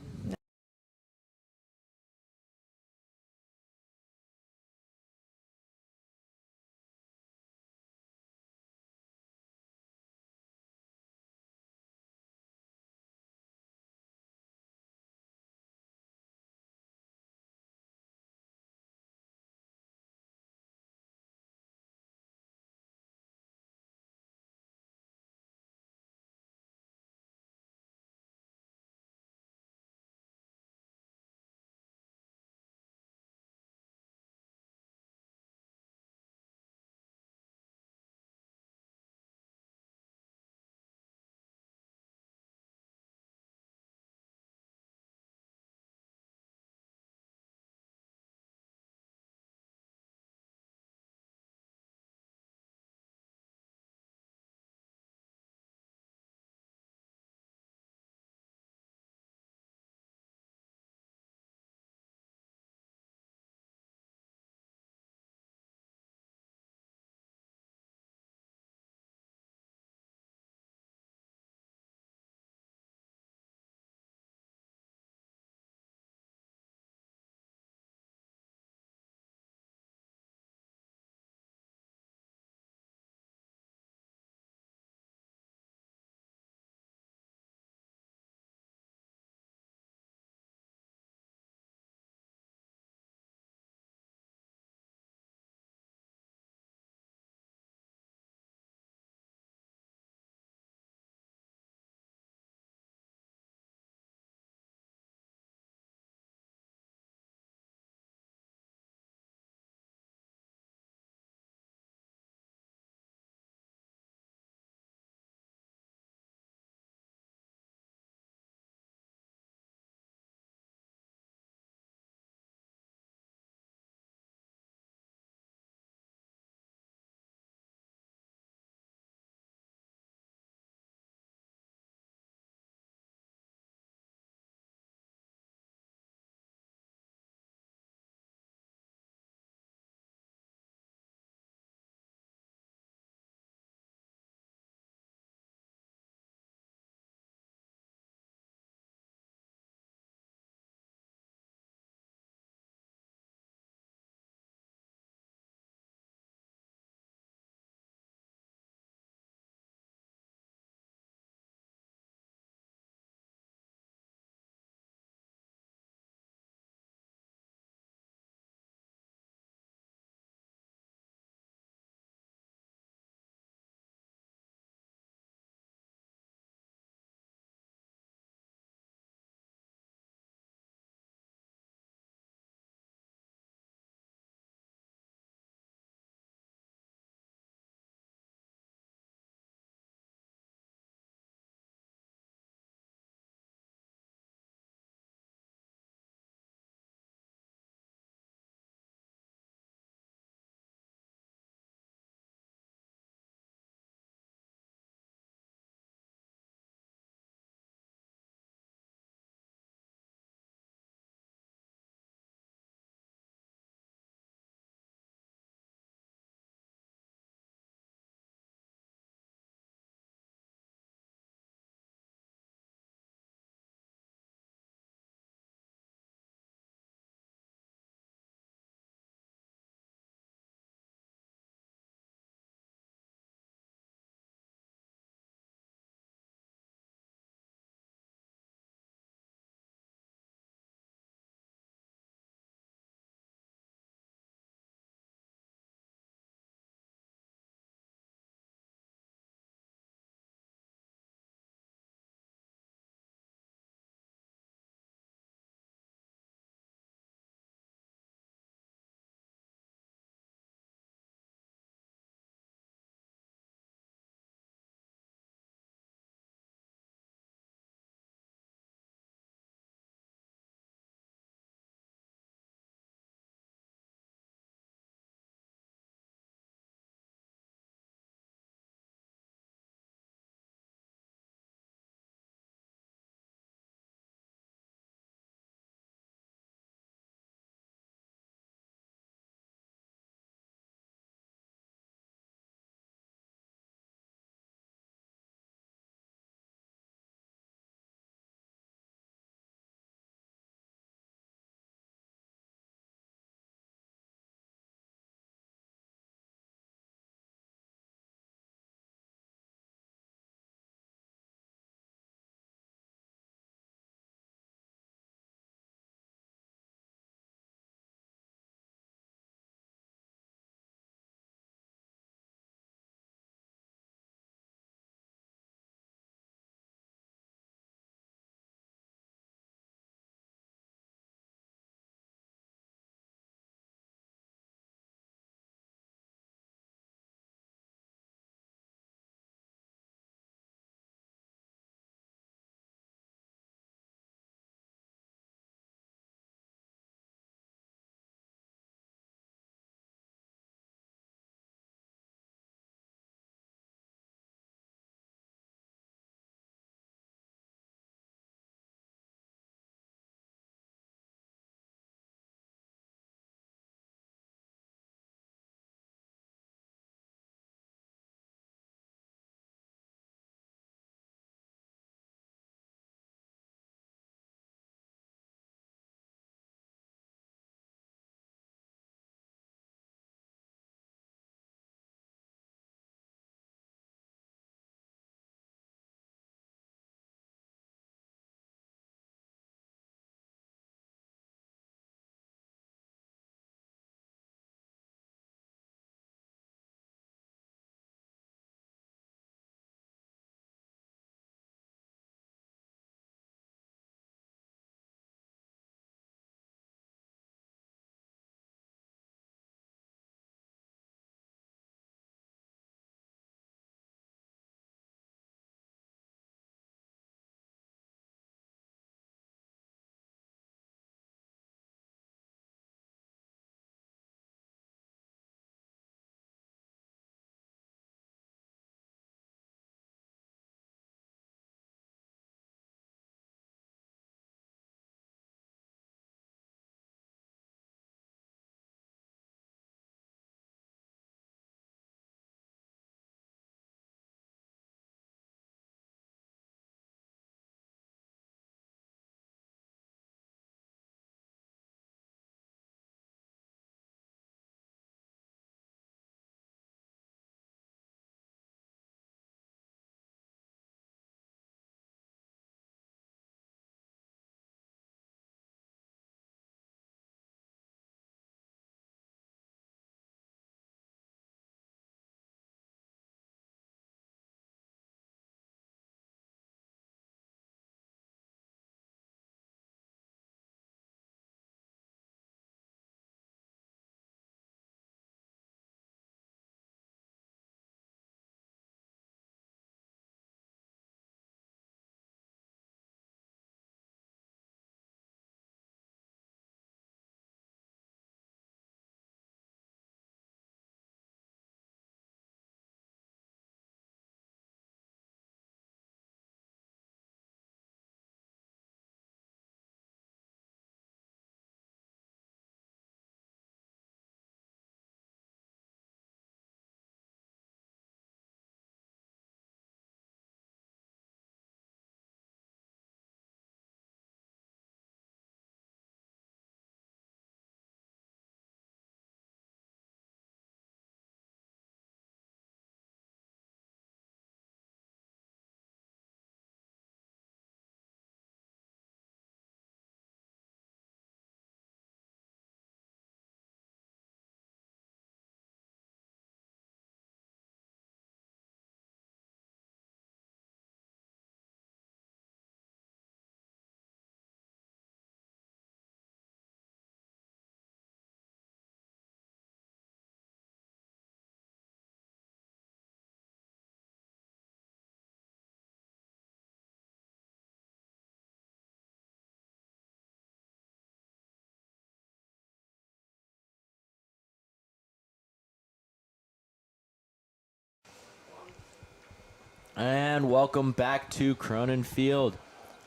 And welcome back to Cronin Field.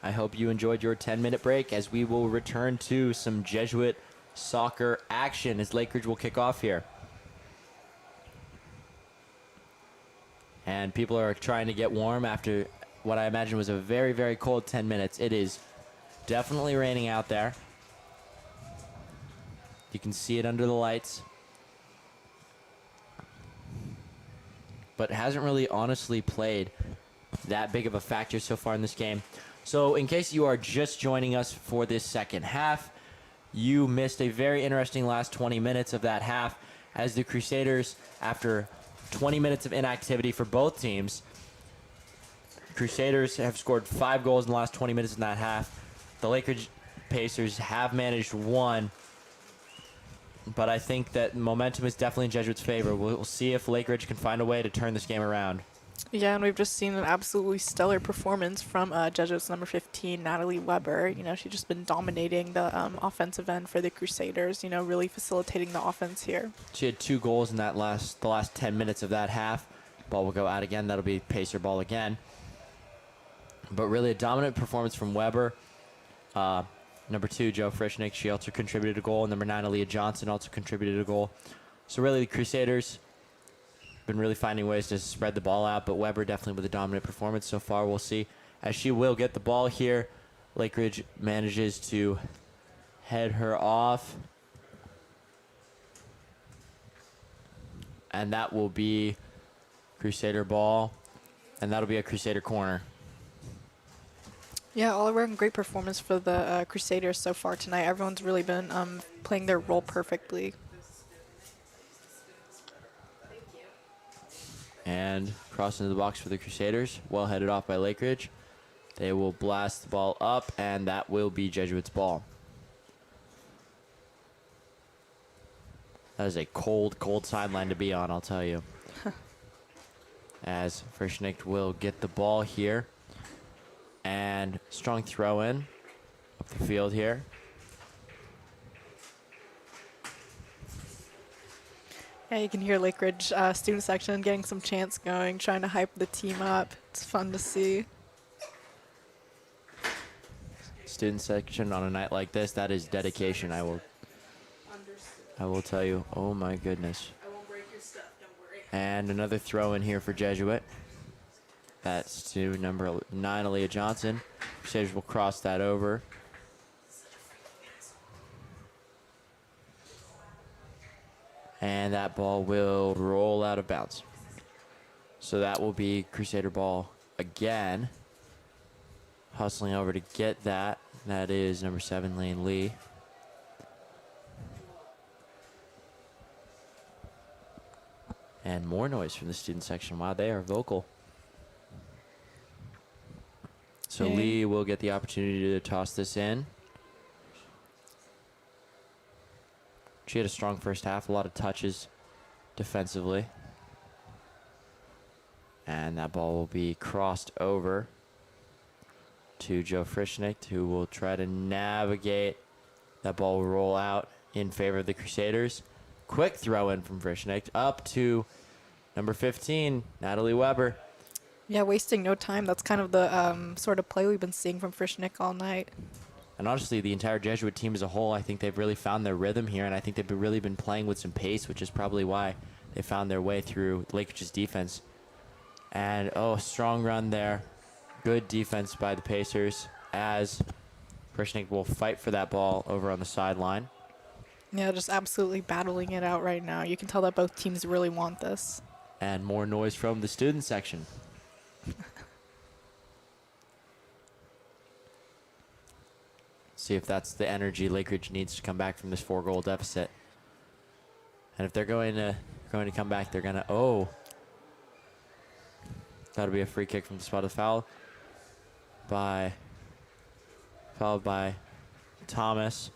I hope you enjoyed your 10-minute break as we will return to some Jesuit soccer action as Lakeridge will kick off here. And people are trying to get warm after what I imagine was a very, very cold 10 minutes. It is definitely raining out there. You can see it under the lights. But hasn't really honestly played that big of a factor so far in this game. So in case you are just joining us for this second half, you missed a very interesting last 20 minutes of that half as the Crusaders, after 20 minutes of inactivity for both teams, Crusaders have scored 5 goals in the last 20 minutes in that half. The Lakeridge Pacers have managed 1. But I think that momentum is definitely in Jesuit's favor. We'll see if Lakeridge can find a way to turn this game around. Yeah, and we've just seen an absolutely stellar performance from Jesuits number 15, Natalie Weber. You know, she's just been dominating the offensive end for the Crusaders, you know, really facilitating the offense here. She had 2 goals in the last 10 minutes of that half. Ball will go out again. That'll be Pacer ball again. But really a dominant performance from Weber. Number 2, Joe Frischnick, she also contributed a goal. Number 9, Aaliyah Johnson also contributed a goal. So really the Crusaders been really finding ways to spread the ball out, but Weber definitely with a dominant performance so far. We'll see as she will get the ball here. Lakeridge manages to head her off. And that will be Crusader ball. And that'll be a Crusader corner. Yeah, all around great performance for the Crusaders so far tonight. Everyone's really been playing their role perfectly. And cross into the box for the Crusaders. Well headed off by Lakeridge. They will blast the ball up, and that will be Jesuit's ball. That is a cold, cold sideline to be on, I'll tell you. As Frischnick will get the ball here. And strong throw in up the field here. Yeah, you can hear Lakeridge student section getting some chants going, trying to hype the team up. It's fun to see. Student section on a night like this, that is dedication. I will tell you. Oh my goodness. I won't break your stuff, don't worry. And another throw in here for Jesuit. That's to number 9, Aaliyah Johnson. Crusaders will cross that over. And that ball will roll out of bounds. So that will be Crusader ball again. Hustling over to get that. That is number 7, Lane Lee. And more noise from the student section. Wow, they are vocal. So Okay. Lee will get the opportunity to toss this in. She had a strong first half, a lot of touches defensively. And that ball will be crossed over to Joe Frischnick, who will try to navigate. That ball will roll out in favor of the Crusaders. Quick throw in from Frischnick up to number 15, Natalie Weber. Yeah, wasting no time. That's kind of the sort of play we've been seeing from Frischnick all night. And honestly, the entire Jesuit team as a whole, I think they've really found their rhythm here, and I think they've really been playing with some pace, which is probably why they found their way through Lakeridge's defense. And, oh, strong run there. Good defense by the Pacers as Frischnick will fight for that ball over on the sideline. Yeah, just absolutely battling it out right now. You can tell that both teams really want this. And more noise from the student section. See if that's the energy Lakeridge needs to come back from this 4-goal deficit. And if they're going to come back, they're going to, oh. That'll be a free kick from the spot of foul. Followed by Thomas.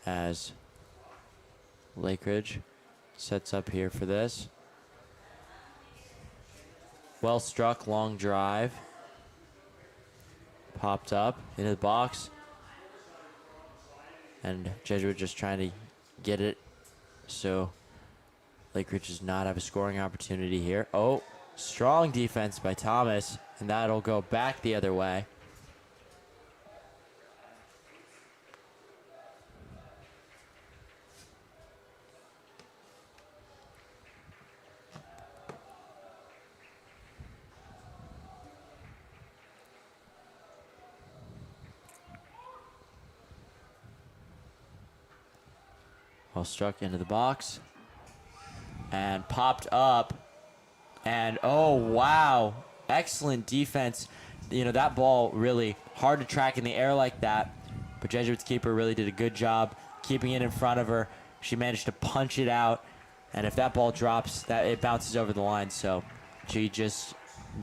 As Lakeridge sets up here for this. Well struck, long drive. Popped up into the box. And Jesuit just trying to get it so Lakeridge does not have a scoring opportunity here. Oh, strong defense by Thomas, and that'll go back the other way. Ball struck into the box and popped up. And oh, wow. Excellent defense. You know, that ball really hard to track in the air like that. But Jesuits keeper really did a good job keeping it in front of her. She managed to punch it out. And if that ball drops, that it bounces over the line. So she just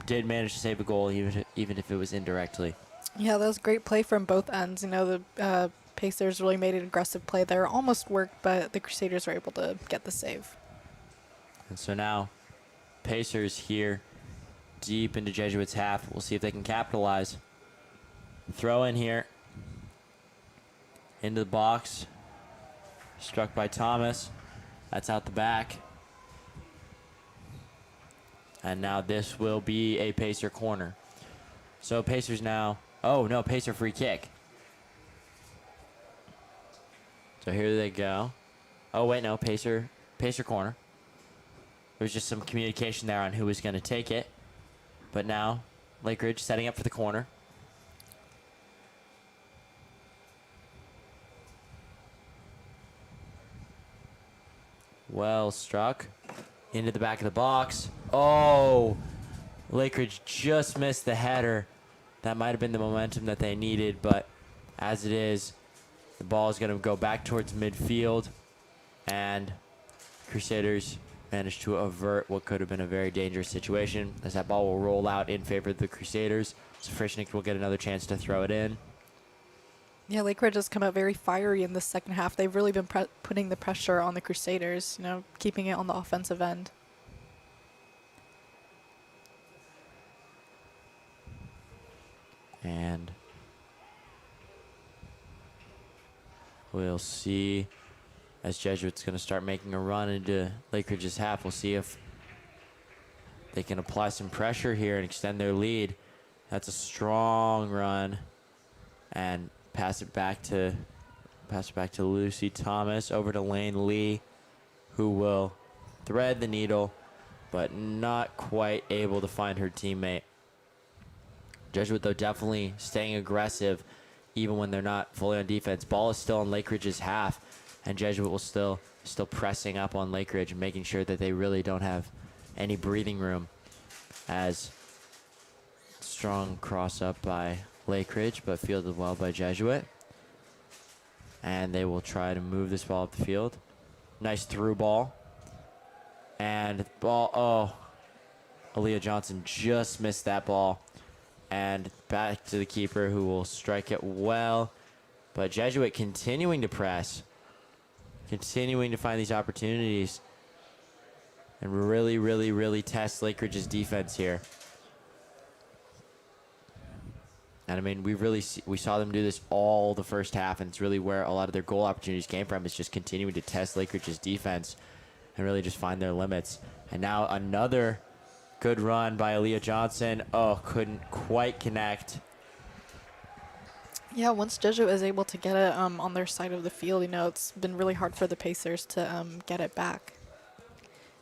did manage to save a goal, even if it was indirectly. Yeah, that was great play from both ends. You know, the Pacers really made an aggressive play there. Almost worked, but the Crusaders were able to get the save. And so now, Pacers here, deep into Jesuits' half. We'll see if they can capitalize. Throw in here. Into the box. Struck by Thomas. That's out the back. And now this will be a Pacer corner. So Pacers now... Oh, no, Pacer free kick. So here they go. Oh, wait, no, Pacer corner. There was just some communication there on who was going to take it. But now, Lakeridge setting up for the corner. Well struck. Into the back of the box. Oh! Lakeridge just missed the header. That might have been the momentum that they needed, but as it is, the ball is going to go back towards midfield, and Crusaders managed to avert what could have been a very dangerous situation, as that ball will roll out in favor of the Crusaders. So Frischnick will get another chance to throw it in. Yeah, Lakeridge has come out very fiery in the second half. They've really been putting the pressure on the Crusaders, you know, keeping it on the offensive end. And we'll see as Jesuits going to start making a run into Lakeridge's half. We'll see if they can apply some pressure here and extend their lead. That's a strong run. And pass it back to Lucy Thomas over to Lane Lee, who will thread the needle, but not quite able to find her teammate. Jesuit, though, definitely staying aggressive even when they're not fully on defense. Ball is still on Lakeridge's half, and Jesuit will still pressing up on Lakeridge and making sure that they really don't have any breathing room. As strong cross up by Lakeridge, but fielded well by Jesuit. And they will try to move this ball up the field. Nice through ball. And ball, oh, Aaliyah Johnson just missed that ball. And back to the keeper, who will strike it well. But Jesuit continuing to press. Continuing to find these opportunities. And really, really, really test Lakeridge's defense here. And I mean, we saw them do this all the first half, and it's really where a lot of their goal opportunities came from, is just continuing to test Lakeridge's defense and really just find their limits. And now another good run by Aaliyah Johnson. Oh, couldn't quite connect. Yeah, once Jesuit is able to get it on their side of the field, you know, it's been really hard for the Pacers to get it back.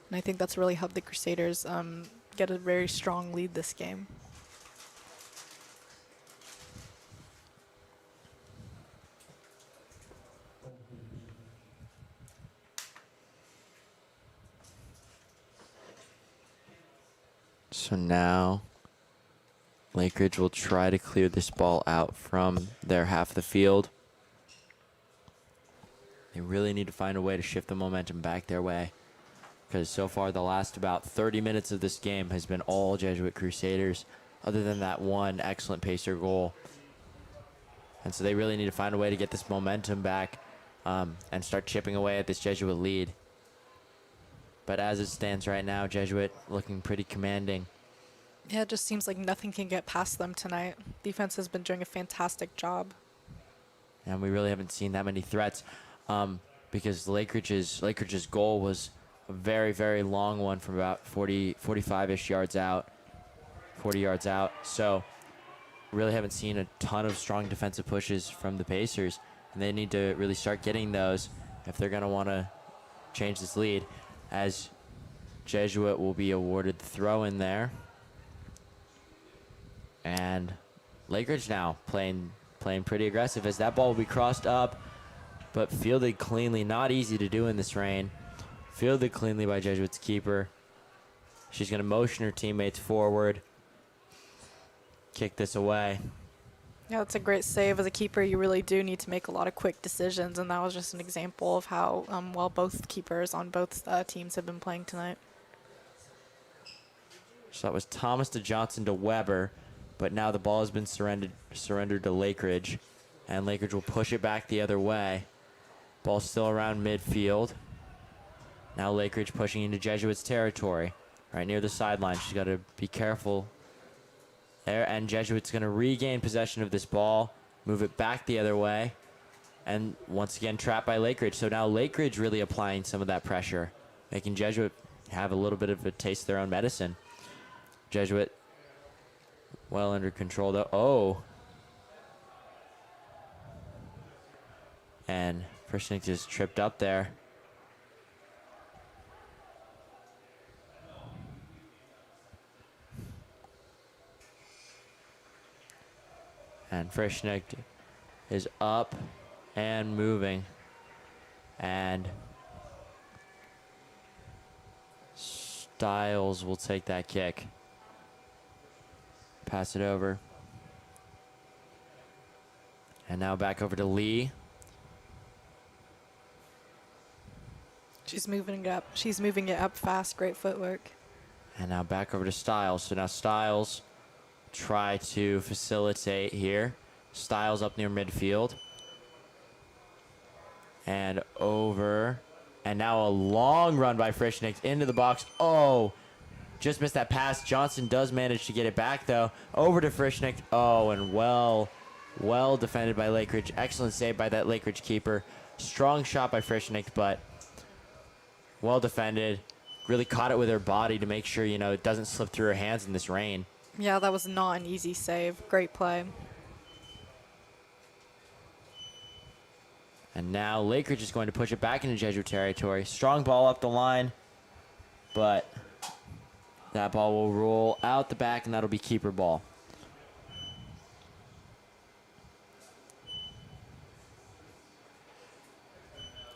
And I think that's really helped the Crusaders get a very strong lead this game. So now Lakeridge will try to clear this ball out from their half of the field. They really need to find a way to shift the momentum back their way, because so far the last about 30 minutes of this game has been all Jesuit Crusaders, other than that one excellent Pacer goal. And so they really need to find a way to get this momentum back and start chipping away at this Jesuit lead. But as it stands right now, Jesuit looking pretty commanding. Yeah, it just seems like nothing can get past them tonight. Defense has been doing a fantastic job. And we really haven't seen that many threats because Lakeridge's goal was a very, very long one from about 40, 45-ish yards out, 40 yards out. So really haven't seen a ton of strong defensive pushes from the Pacers, and they need to really start getting those if they're going to want to change this lead, as Jesuit will be awarded the throw in there. And Lakeridge now playing pretty aggressive, as that ball will be crossed up, but fielded cleanly. Not easy to do in this rain. Fielded cleanly by Jesuit's keeper. She's going to motion her teammates forward. Kick this away. Yeah, that's a great save. As a keeper, you really do need to make a lot of quick decisions, and that was just an example of how well both keepers on both teams have been playing tonight. So that was Thomas to Johnson to Weber, but now the ball has been surrendered to Lakeridge, and Lakeridge will push it back the other way. Ball still around midfield. Now Lakeridge pushing into Jesuit's territory, right near the sideline. She's got to be careful there, and Jesuit's going to regain possession of this ball, move it back the other way, and once again trapped by Lakeridge. So now Lakeridge really applying some of that pressure, making Jesuit have a little bit of a taste of their own medicine. Jesuit well under control though. Oh. And Frischnick just tripped up there. And Frischnick is up and moving. And Styles will take that kick. Pass it over. And now back over to Lee. She's moving it up. She's moving it up fast. Great footwork. And now back over to Styles. So now Styles try to facilitate here. Styles up near midfield. And over. And now a long run by Frischnick into the box. Oh, just missed that pass. Johnson does manage to get it back, though. Over to Frischnick. Oh, and well defended by Lakeridge. Excellent save by that Lakeridge keeper. Strong shot by Frischnick, but well defended. Really caught it with her body to make sure, it doesn't slip through her hands in this rain. Yeah, that was not an easy save. Great play. And now Lakeridge is going to push it back into Jesuit territory. Strong ball up the line, but that ball will roll out the back, and that'll be keeper ball.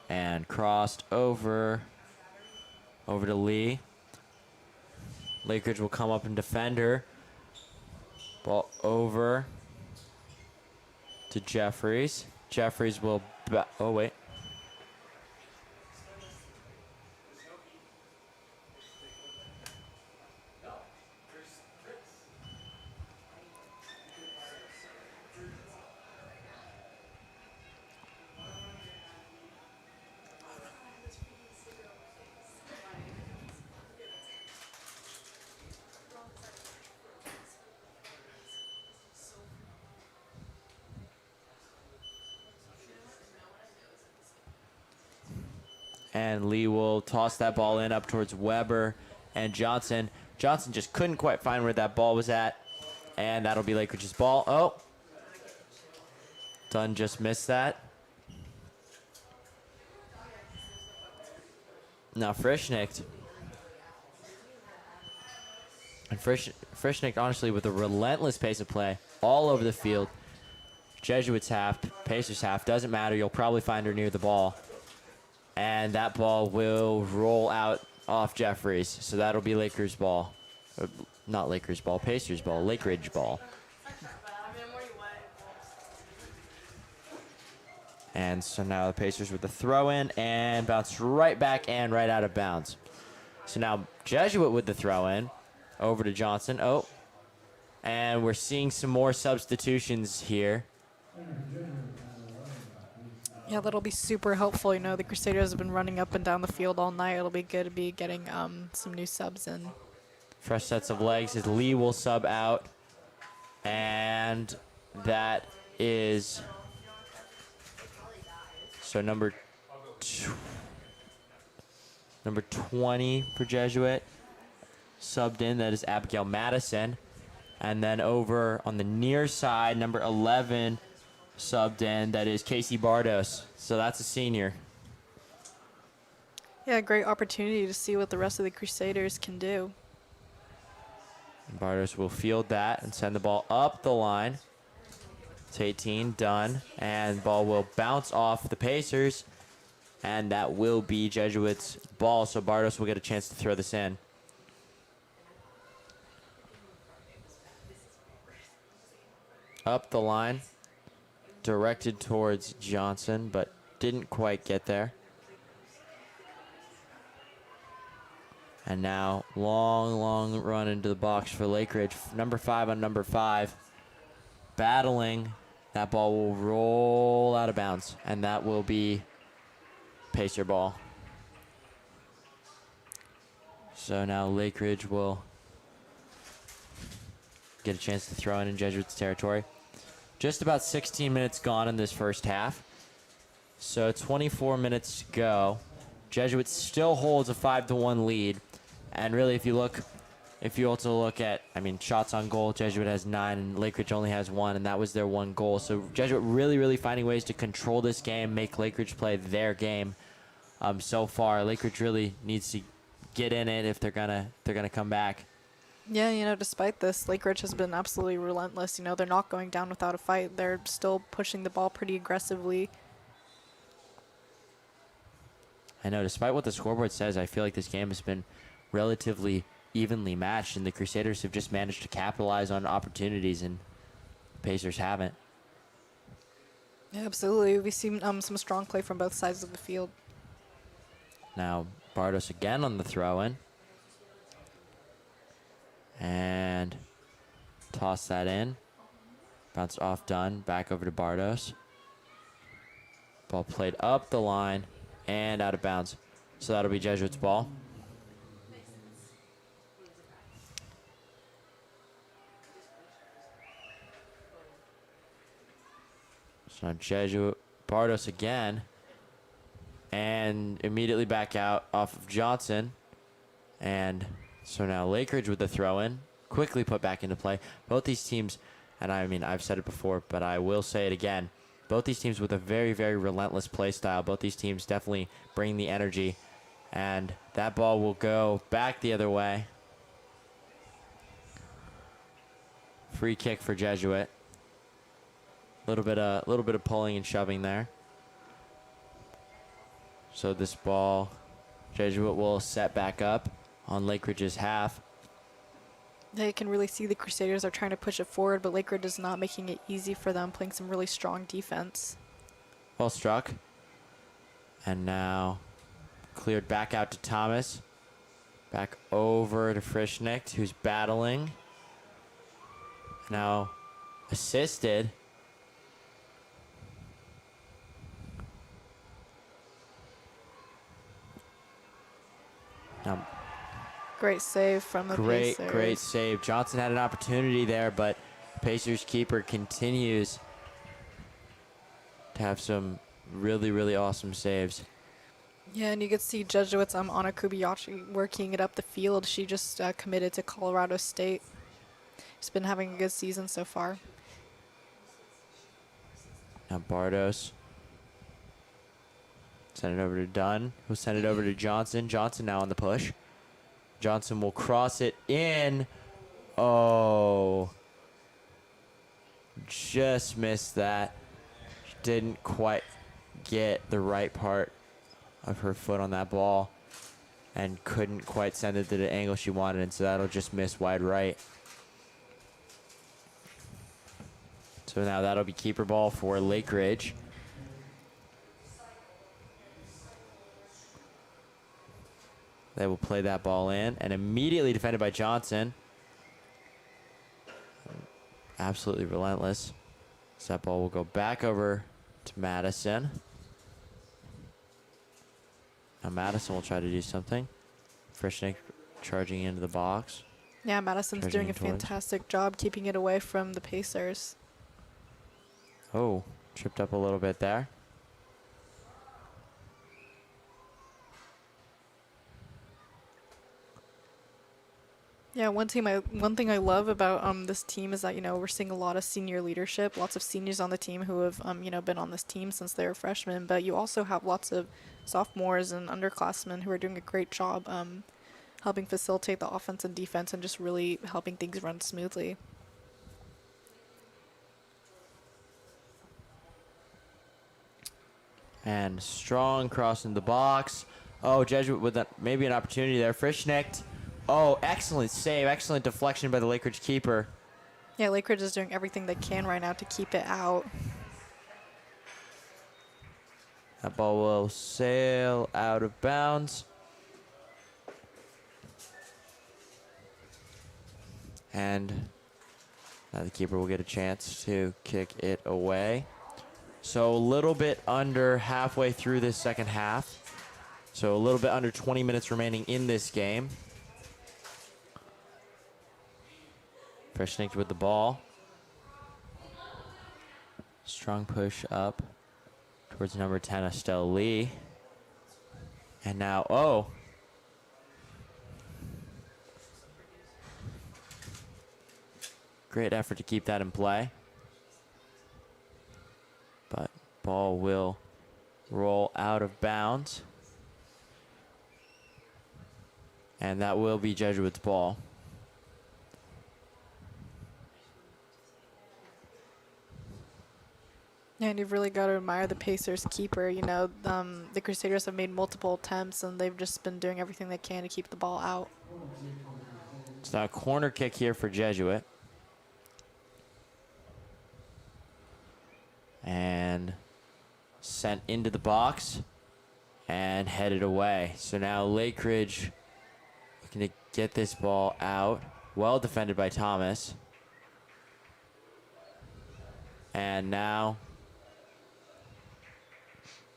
And crossed over to Lee. Lakeridge will come up and defend her. Ball over to Jeffries. Jeffries will... Oh, wait. And Lee will toss that ball in up towards Weber and Johnson. Johnson just couldn't quite find where that ball was at. And that'll be Lakeridge's ball. Oh. Dunn just missed that. Now Frischnick. And Frischnick, honestly, with a relentless pace of play all over the field. Jesuits half, Pacers half, doesn't matter. You'll probably find her near the ball. And that ball will roll out off Jeffries. So that'll be Lakers ball. Not Lakers ball, Pacers ball, Lakeridge ball. And so now the Pacers with the throw in and bounce right back and right out of bounds. So now Jesuit with the throw in over to Johnson. Oh, and we're seeing some more substitutions here. Yeah, that'll be super helpful. The Crusaders have been running up and down the field all night. It'll be good to be getting some new subs in. Fresh sets of legs as Lee will sub out. And that is... So number Number 20 for Jesuit. Subbed in, that is Abigail Madison. And then over on the near side, number 11 subbed in, that is Casey Bardos. So that's a senior. Yeah, great opportunity to see what the rest of the Crusaders can do. Bardos will field that and send the ball up the line. It's 18, done. And ball will bounce off the Pacers. And that will be Jesuit's ball, so Bardos will get a chance to throw this in. Up the line, directed towards Johnson, but didn't quite get there. And now, long run into the box for Lakeridge. Number 5 on number 5. Battling. That ball will roll out of bounds, and that will be Pacer ball. So now Lakeridge will get a chance to throw in Jesuits territory. Just about 16 minutes gone in this first half. So 24 minutes to go. Jesuits still holds a 5-1 lead. And really, if you also look at, shots on goal, Jesuit has 9 and Lakeridge only has 1, and that was their 1 goal. So Jesuit really finding ways to control this game, make Lakeridge play their game. So far, Lakeridge really needs to get in it if they're gonna come back. Yeah, despite this, Lakeridge has been absolutely relentless. They're not going down without a fight. They're still pushing the ball pretty aggressively. I know, despite what the scoreboard says, I feel like this game has been relatively evenly matched, and the Crusaders have just managed to capitalize on opportunities, and the Pacers haven't. Yeah, absolutely. We've seen some strong play from both sides of the field. Now, Bardos again on the throw-in. And toss that in. Bounce off, done. Back over to Bardos. Ball played up the line and out of bounds. So that'll be Jesuits' ball. So now Jesuit, Bardos again. And immediately back out off of Johnson. And so now Lakeridge with the throw-in. Quickly put back into play. Both these teams, and I've said it before, but I will say it again. Both these teams with a very relentless play style. Both these teams definitely bring the energy. And that ball will go back the other way. Free kick for Jesuit. Little bit of pulling and shoving there. So this ball, Jesuit will set back up on Lakeridge's half. They can really see the Crusaders are trying to push it forward, but Lakeridge is not making it easy for them, playing some really strong defense. Well struck. And now cleared back out to Thomas. Back over to Frischnick, who's battling. Now assisted. Now, great save from the Pacers. Great save. Johnson had an opportunity there, but Pacers keeper continues to have some really awesome saves. Yeah, and you could see Jesuits Anna Kubiyachi working it up the field. She just committed to Colorado State. She's been having a good season so far. Now Bardos. Send it over to Dunn, who'll send it over to Johnson. Johnson now on the push. Johnson will cross it in. Oh. Just missed that. She didn't quite get the right part of her foot on that ball and couldn't quite send it to the angle she wanted, and so that'll just miss wide right. So now that'll be keeper ball for Lakeridge. They will play that ball in and immediately defended by Johnson. Absolutely relentless. So that ball will go back over to Madison. Now Madison will try to do something. Frischnick charging into the box. Yeah, Madison's doing a fantastic job keeping it away from the Pacers. Oh, tripped up a little bit there. Yeah, one thing I love about this team is that we're seeing a lot of senior leadership, lots of seniors on the team who have been on this team since they were freshmen. But you also have lots of sophomores and underclassmen who are doing a great job helping facilitate the offense and defense and just really helping things run smoothly. And strong cross in the box. Oh, Jesuit with maybe an opportunity there. Frischknecht. Oh, excellent save. Excellent deflection by the Lakeridge keeper. Yeah, Lakeridge is doing everything they can right now to keep it out. That ball will sail out of bounds. And now the keeper will get a chance to kick it away. So a little bit under halfway through this second half. So a little bit under 20 minutes remaining in this game. Frischknecht with the ball. Strong push up towards number 10, Estelle Lee. And now, oh. Great effort to keep that in play. But ball will roll out of bounds. And that will be Jesuit's ball. Yeah, and you've really got to admire the Pacers keeper. The Crusaders have made multiple attempts, and they've just been doing everything they can to keep the ball out. It's now a corner kick here for Jesuit. And sent into the box and headed away. So now Lakeridge looking to get this ball out. Well defended by Thomas. And now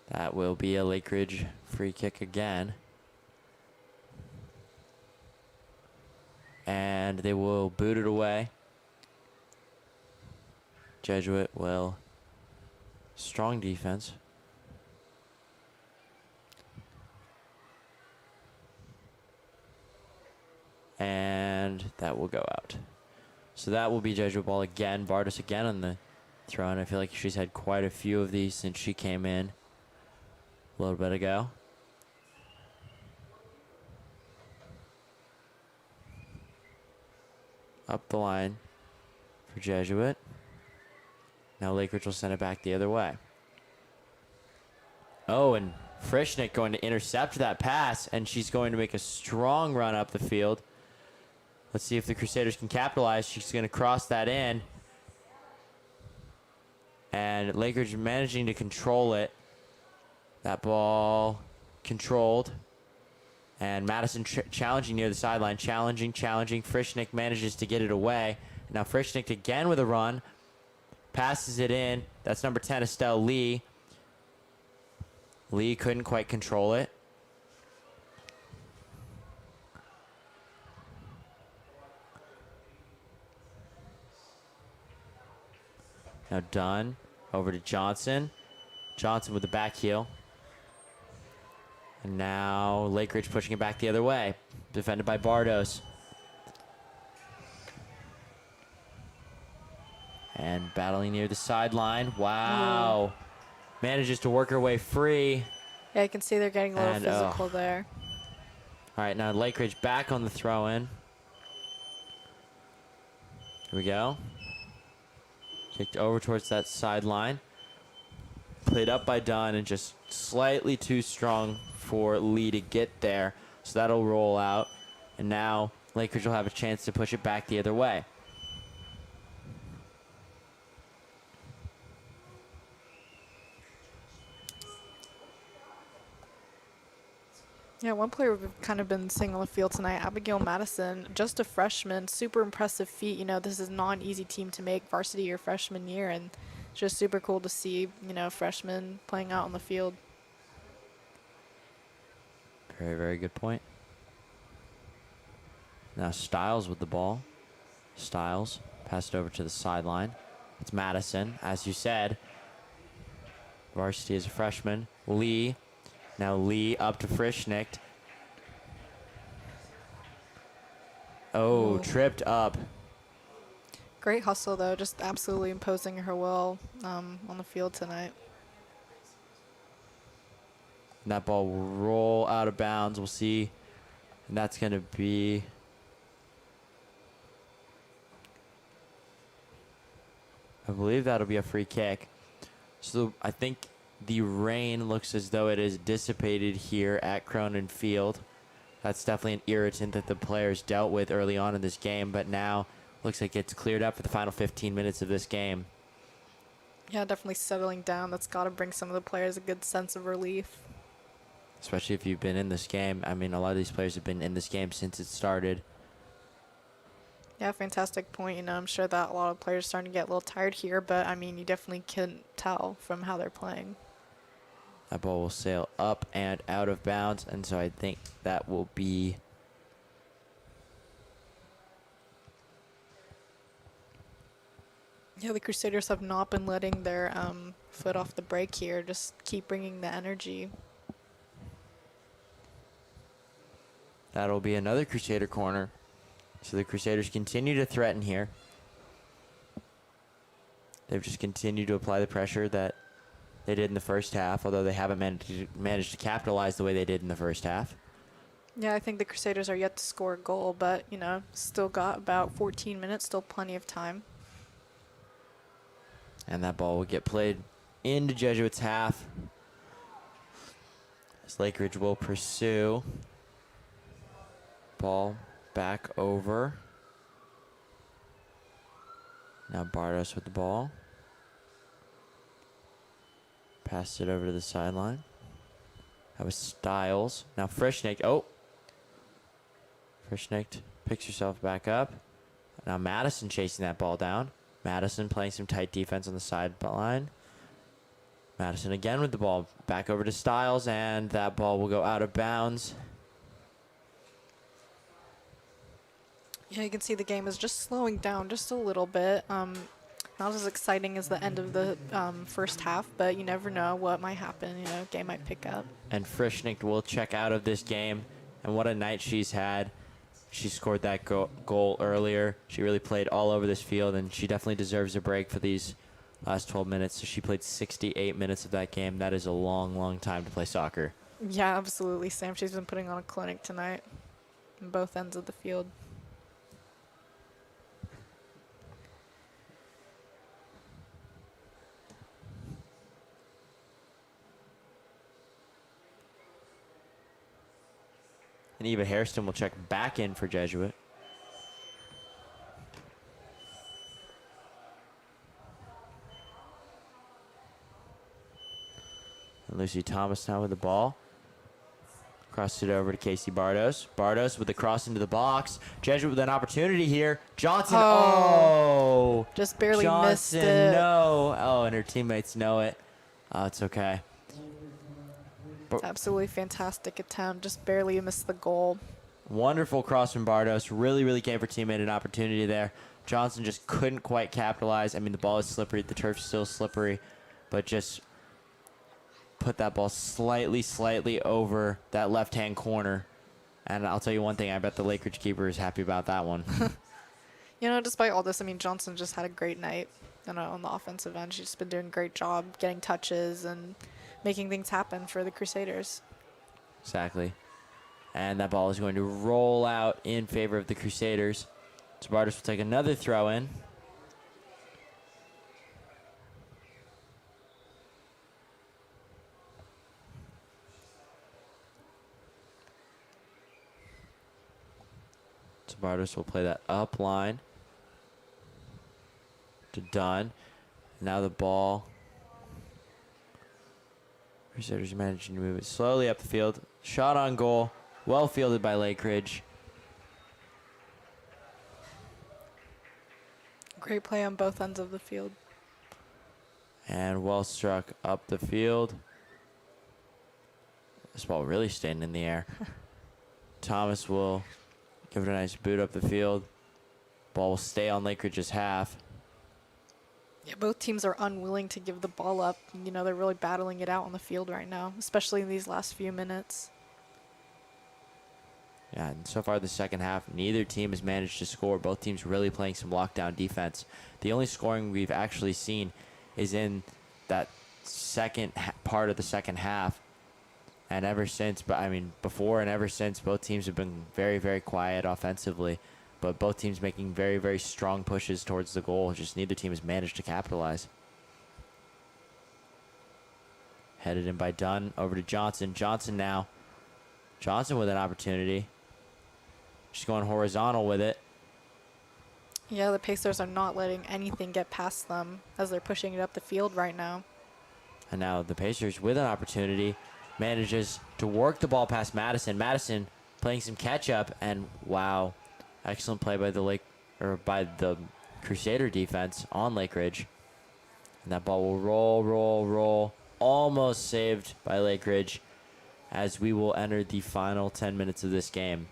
that will be a Lakeridge free kick again. And they will boot it away. Jesuit will. Strong defense. And that will go out. So that will be Jesuit ball again. Bardos again on the throw. And I feel like she's had quite a few of these since she came in a little bit ago. Up the line for Jesuit. Now Lakeridge will send it back the other way. Oh, and Frischknecht going to intercept that pass, and she's going to make a strong run up the field. Let's see if the Crusaders can capitalize. She's going to cross that in. And Lakeridge managing to control it. That ball controlled. And Madison challenging near the sideline. Challenging. Frischknecht manages to get it away. Now Frischknecht again with a run. Passes it in. That's number 10, Estelle Lee. Lee couldn't quite control it. Now Dunn over to Johnson. Johnson with the back heel. And now Lakeridge pushing it back the other way. Defended by Bardos. And battling near the sideline. Wow. Manages to work her way free. Yeah, I can see they're getting a little physical there. All right, now Lakeridge back on the throw-in. Here we go. Kicked over towards that sideline. Played up by Dunn and just slightly too strong for Lee to get there. So that'll roll out. And now Lakeridge will have a chance to push it back the other way. Yeah, one player we've kind of been seeing on the field tonight, Abigail Madison, just a freshman, super impressive feat. This is not an easy team to make varsity your freshman year, and it's just super cool to see, freshmen playing out on the field. Very, very good point. Now Stiles with the ball. Stiles passed it over to the sideline. It's Madison, as you said. Varsity is a freshman. Lee. Now Lee up to Frischknecht. Oh, Ooh. tripped up. Great hustle, though. Just absolutely imposing her will on the field tonight. And that ball will roll out of bounds. We'll see. And that's going to be... I believe that'll be a free kick. So I think the rain looks as though it is dissipated here at Cronin Field. That's definitely an irritant that the players dealt with early on in this game, but now looks like it's cleared up for the final 15 minutes of this game. Yeah, definitely settling down. That's got to bring some of the players a good sense of relief. Especially if you've been in this game. I mean, a lot of these players have been in this game since it started. Yeah, fantastic point. You know, I'm sure that a lot of players are starting to get a little tired here, but I mean, you definitely can tell from how they're playing. That ball will sail up and out of bounds, and so I think that will be... Yeah, the Crusaders have not been letting their foot off the brake here. Just keep bringing the energy. That'll be another Crusader corner. So the Crusaders continue to threaten here. They've just continued to apply the pressure that they did in the first half, although they haven't managed to capitalize the way they did in the first half. Yeah, I think the Crusaders are yet to score a goal, but, you know, still got about 14 minutes, still plenty of time. And that ball will get played into Jesuits' half. As Lakeridge will pursue. Ball back over. Now Bardos with the ball. Passed it over to the sideline. That was Styles. Now Frischknecht. Oh. Frischknecht picks herself back up. Now Madison chasing that ball down. Madison playing some tight defense on the sideline. Madison again with the ball. Back over to Styles, and that ball will go out of bounds. Yeah, you can see the game is just slowing down just a little bit. Not as exciting as the end of the first half, but you never know what might happen. You know, game might pick up. And Frischknecht will check out of this game. And what a night she's had. She scored that goal earlier. She really played all over this field, and she definitely deserves a break for these last 12 minutes. So she played 68 minutes of that game. That is a long, long time to play soccer. Yeah, absolutely, Sam. She's been putting on a clinic tonight on both ends of the field. And Eva Hairston will check back in for Jesuit. And Lucy Thomas now with the ball. Crossed it over to Casey Bardos. Bardos with the cross into the box. Jesuit with an opportunity here. Johnson, oh! Just barely missed Johnson, it. no. Oh, and her teammates know it. Oh, it's okay. Absolutely fantastic attempt. Just barely missed the goal. Wonderful cross from Bardos. Really, really gave her teammate an opportunity there. Johnson just couldn't quite capitalize. I mean, the ball is slippery. The turf's still slippery. But just put that ball slightly over that left-hand corner. And I'll tell you one thing. I bet the Lakeridge keeper is happy about that one. You know, despite all this, I mean, Johnson just had a great night, you know, on the offensive end. She's been doing a great job getting touches and making things happen for the Crusaders. Exactly. And that ball is going to roll out in favor of the Crusaders. So Bardos will take another throw in. So Bardos will play that up line to Dunn. Now the ball. Crusaders managing to move it slowly up the field. Shot on goal. Well fielded by Lakeridge. Great play on both ends of the field. And well struck up the field. This ball really staying in the air. Thomas will give it a nice boot up the field. Ball will stay on Lakeridge's half. Yeah, both teams are unwilling to give the ball up. You know, they're really battling it out on the field right now, especially in these last few minutes. And so far the second half, neither team has managed to score. Both teams really playing some lockdown defense. The only scoring we've actually seen is in that part of the second half. And ever since, before and ever since, both teams have been very, very quiet offensively. But both teams making very, very strong pushes towards the goal. Just neither team has managed to capitalize. Headed in by Dunn, over to Johnson. Johnson now. Johnson with an opportunity. She's going horizontal with it. Yeah, the Pacers are not letting anything get past them as they're pushing it up the field right now. And now the Pacers with an opportunity manages to work the ball past Madison. Madison playing some catch up, and wow, excellent play by the Crusader defense on Lakeridge. And that ball will roll. Almost saved by Lakeridge as we will enter the final 10 minutes of this game.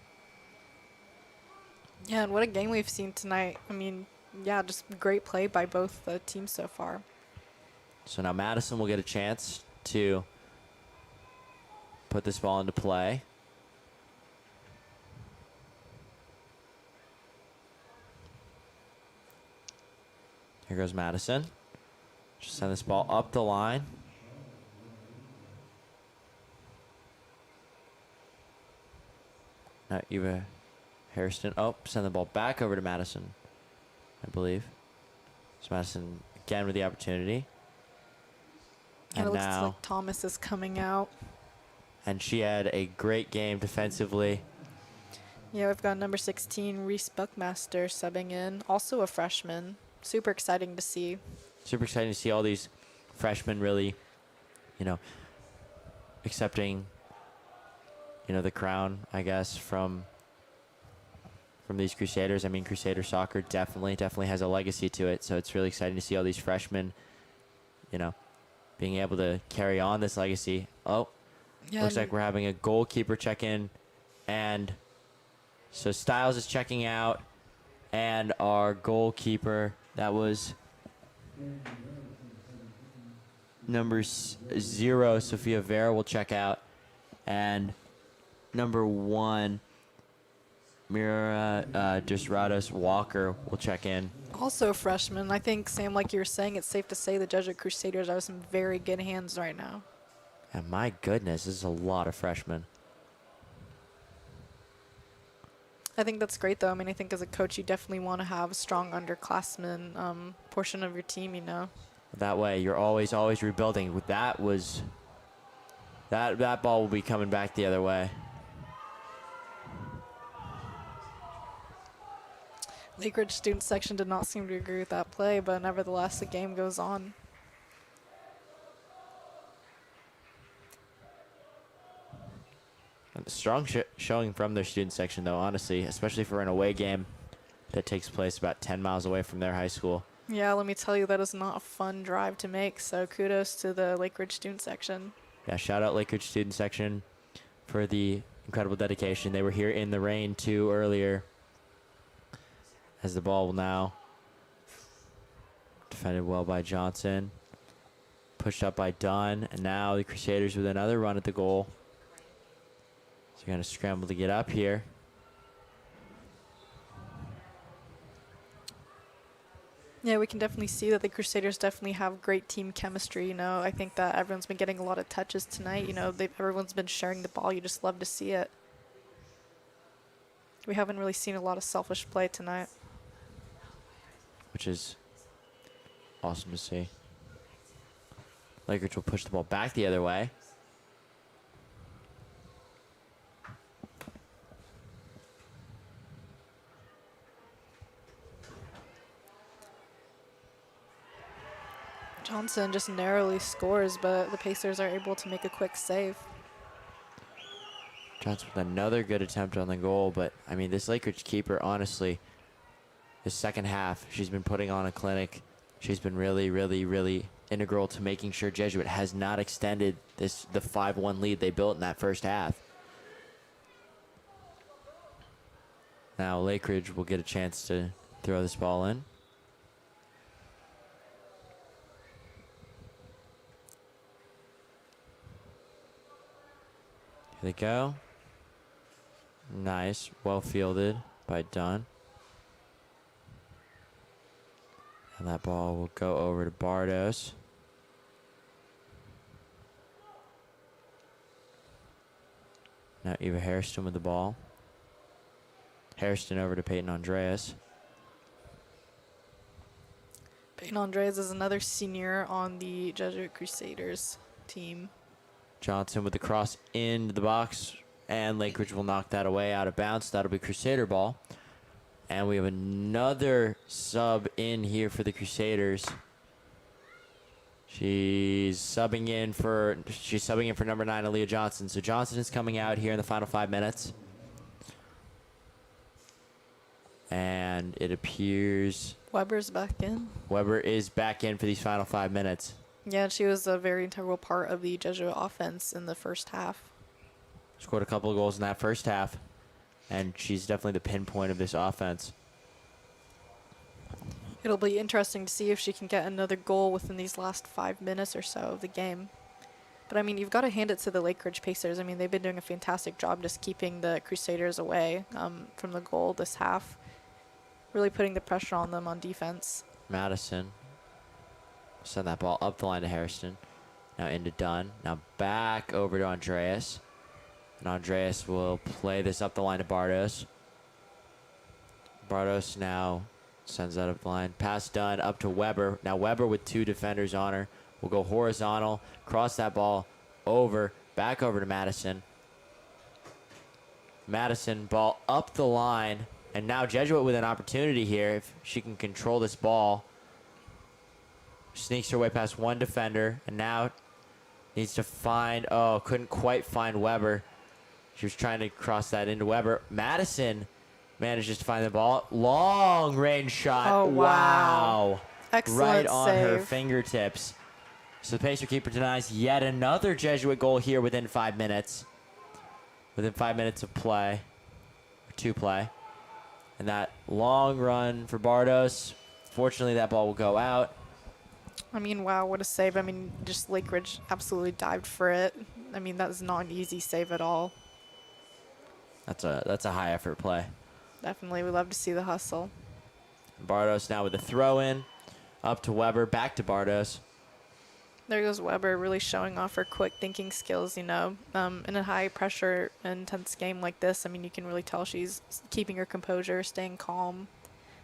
Yeah, and what a game we've seen tonight. I mean, yeah, just great play by both teams so far. So now Madison will get a chance to put this ball into play. Here goes Madison. Just send this ball up the line. Now Eva Hairston. Oh, send the ball back over to Madison, I believe. So Madison again with the opportunity. And And it looks now, like Thomas is coming out. and she had a great game defensively. Yeah, we've got number 16, Reese Buckmaster, subbing in. Also a freshman. Super exciting to see. Super exciting to see all these freshmen really, accepting, the crown, I guess, from these Crusaders. I mean, Crusader soccer definitely has a legacy to it. So it's really exciting to see all these freshmen, being able to carry on this legacy. Oh, Yeah, looks like we're having a goalkeeper check in. And so Styles is checking out. And our goalkeeper, that was number 0, Sophia Vera, will check out. And number 1, Mira Desrados Walker will check in. also a freshman. I think, Sam, like you were saying, it's safe to say the Jesuit Crusaders are some very good hands right now. And my goodness, this is a lot of freshmen. I think that's great, though. I mean, I think as a coach, you definitely want to have a strong underclassmen portion of your team, That way, you're always rebuilding. That ball will be coming back the other way. Lakeridge student section did not seem to agree with that play, but nevertheless, the game goes on. A strong showing from their student section, though, honestly, especially for an away game that takes place about 10 miles away from their high school. Yeah, let me tell you, that is not a fun drive to make, so kudos to the Lakeridge student section. Yeah, shout out Lakeridge student section for the incredible dedication. They were here in the rain, too, earlier. As the ball will now defended well by Johnson. Pushed up by Dunn, and now the Crusaders with another run at the goal. So they're going to scramble to get up here. Yeah, we can definitely see that the Crusaders definitely have great team chemistry. I think that everyone's been getting a lot of touches tonight. Everyone's been sharing the ball. You just love to see it. We haven't really seen a lot of selfish play tonight. Which is awesome to see. Lakeridge will push the ball back the other way. Johnson just narrowly scores, but the Pacers are able to make a quick save. Johnson with another good attempt on the goal, but I mean, this Lakeridge keeper, honestly, the second half, she's been putting on a clinic. She's been really integral to making sure Jesuit has not extended the 5-1 lead they built in that first half. Now Lakeridge will get a chance to throw this ball in. Here they go. Nice. Well fielded by Dunn. And that ball will go over to Bardos. Now Eva Hairston with the ball. Hairston over to Peyton Andreas. Peyton Andres is another senior on the Jesuit Crusaders team. Johnson with the cross into the box. And Lakeridge will knock that away out of bounds. That'll be Crusader ball. And we have another sub in here for the Crusaders. She's subbing in for number 9, Aaliyah Johnson. So Johnson is coming out here in the final 5 minutes. And it appears Weber's back in. Weber is back in for these final 5 minutes. Yeah, she was a very integral part of the Jesuit offense in the first half. Scored a couple of goals in that first half. And she's definitely the pinpoint of this offense. It'll be interesting to see if she can get another goal within these last 5 minutes or so of the game. But, I mean, you've got to hand it to the Lakeridge Pacers. I mean, they've been doing a fantastic job just keeping the Crusaders away from the goal this half. Really putting the pressure on them on defense. Madison. Send that ball up the line to Hairston. Now into Dunn. Now back over to Andreas. And Andreas will play this up the line to Bardos. Bardos now sends that up the line. Pass Dunn up to Weber. Now Weber with 2 defenders on her. Will go horizontal. Cross that ball over. Back over to Madison. Madison, ball up the line. And now Jesuit with an opportunity here if she can control this ball. Sneaks her way past one defender. And now needs to find, couldn't quite find Weber. She was trying to cross that into Weber. Madison manages to find the ball. Long range shot. Oh, wow. Excellent right on her save. fingertips. So the Pacer keeper denies yet another Jesuit goal here within 5 minutes. Within 5 minutes of play. Or 2 play. And that long run for Bardos. Fortunately, that ball will go out. I mean, wow, what a save. I mean, just Lakeridge absolutely dived for it. I mean, that is not an easy save at all. That's a high effort play. Definitely, we love to see the hustle. Bardos now with a throw in. Up to Weber, back to Bardos. There goes Weber, really showing off her quick thinking skills, you know. In a high-pressure, intense game like this, I mean, you can really tell she's keeping her composure, staying calm,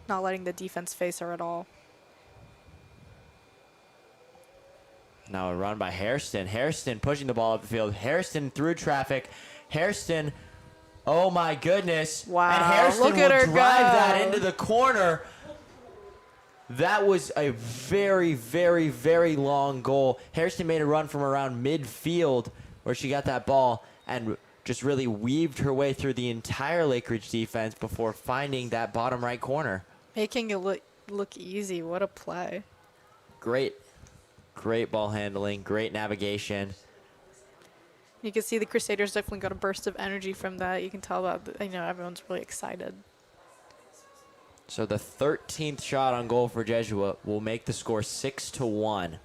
not letting the defense face her at all. Now a run by Hairston. Hairston pushing the ball up the field. Hairston through traffic. Hairston, oh my goodness. Wow, and Hairston look at will her drive go. that into the corner. That was a very, very, very long goal. Hairston made a run from around midfield where she got that ball and just really weaved her way through the entire Lakeridge defense before finding that bottom right corner. Making it look easy. What a play. Great ball handling, great navigation. You can see the Crusaders definitely got a burst of energy from that. You can tell that, you know, everyone's really excited. So the 13th shot on goal for Jesuit will make the score 6-1.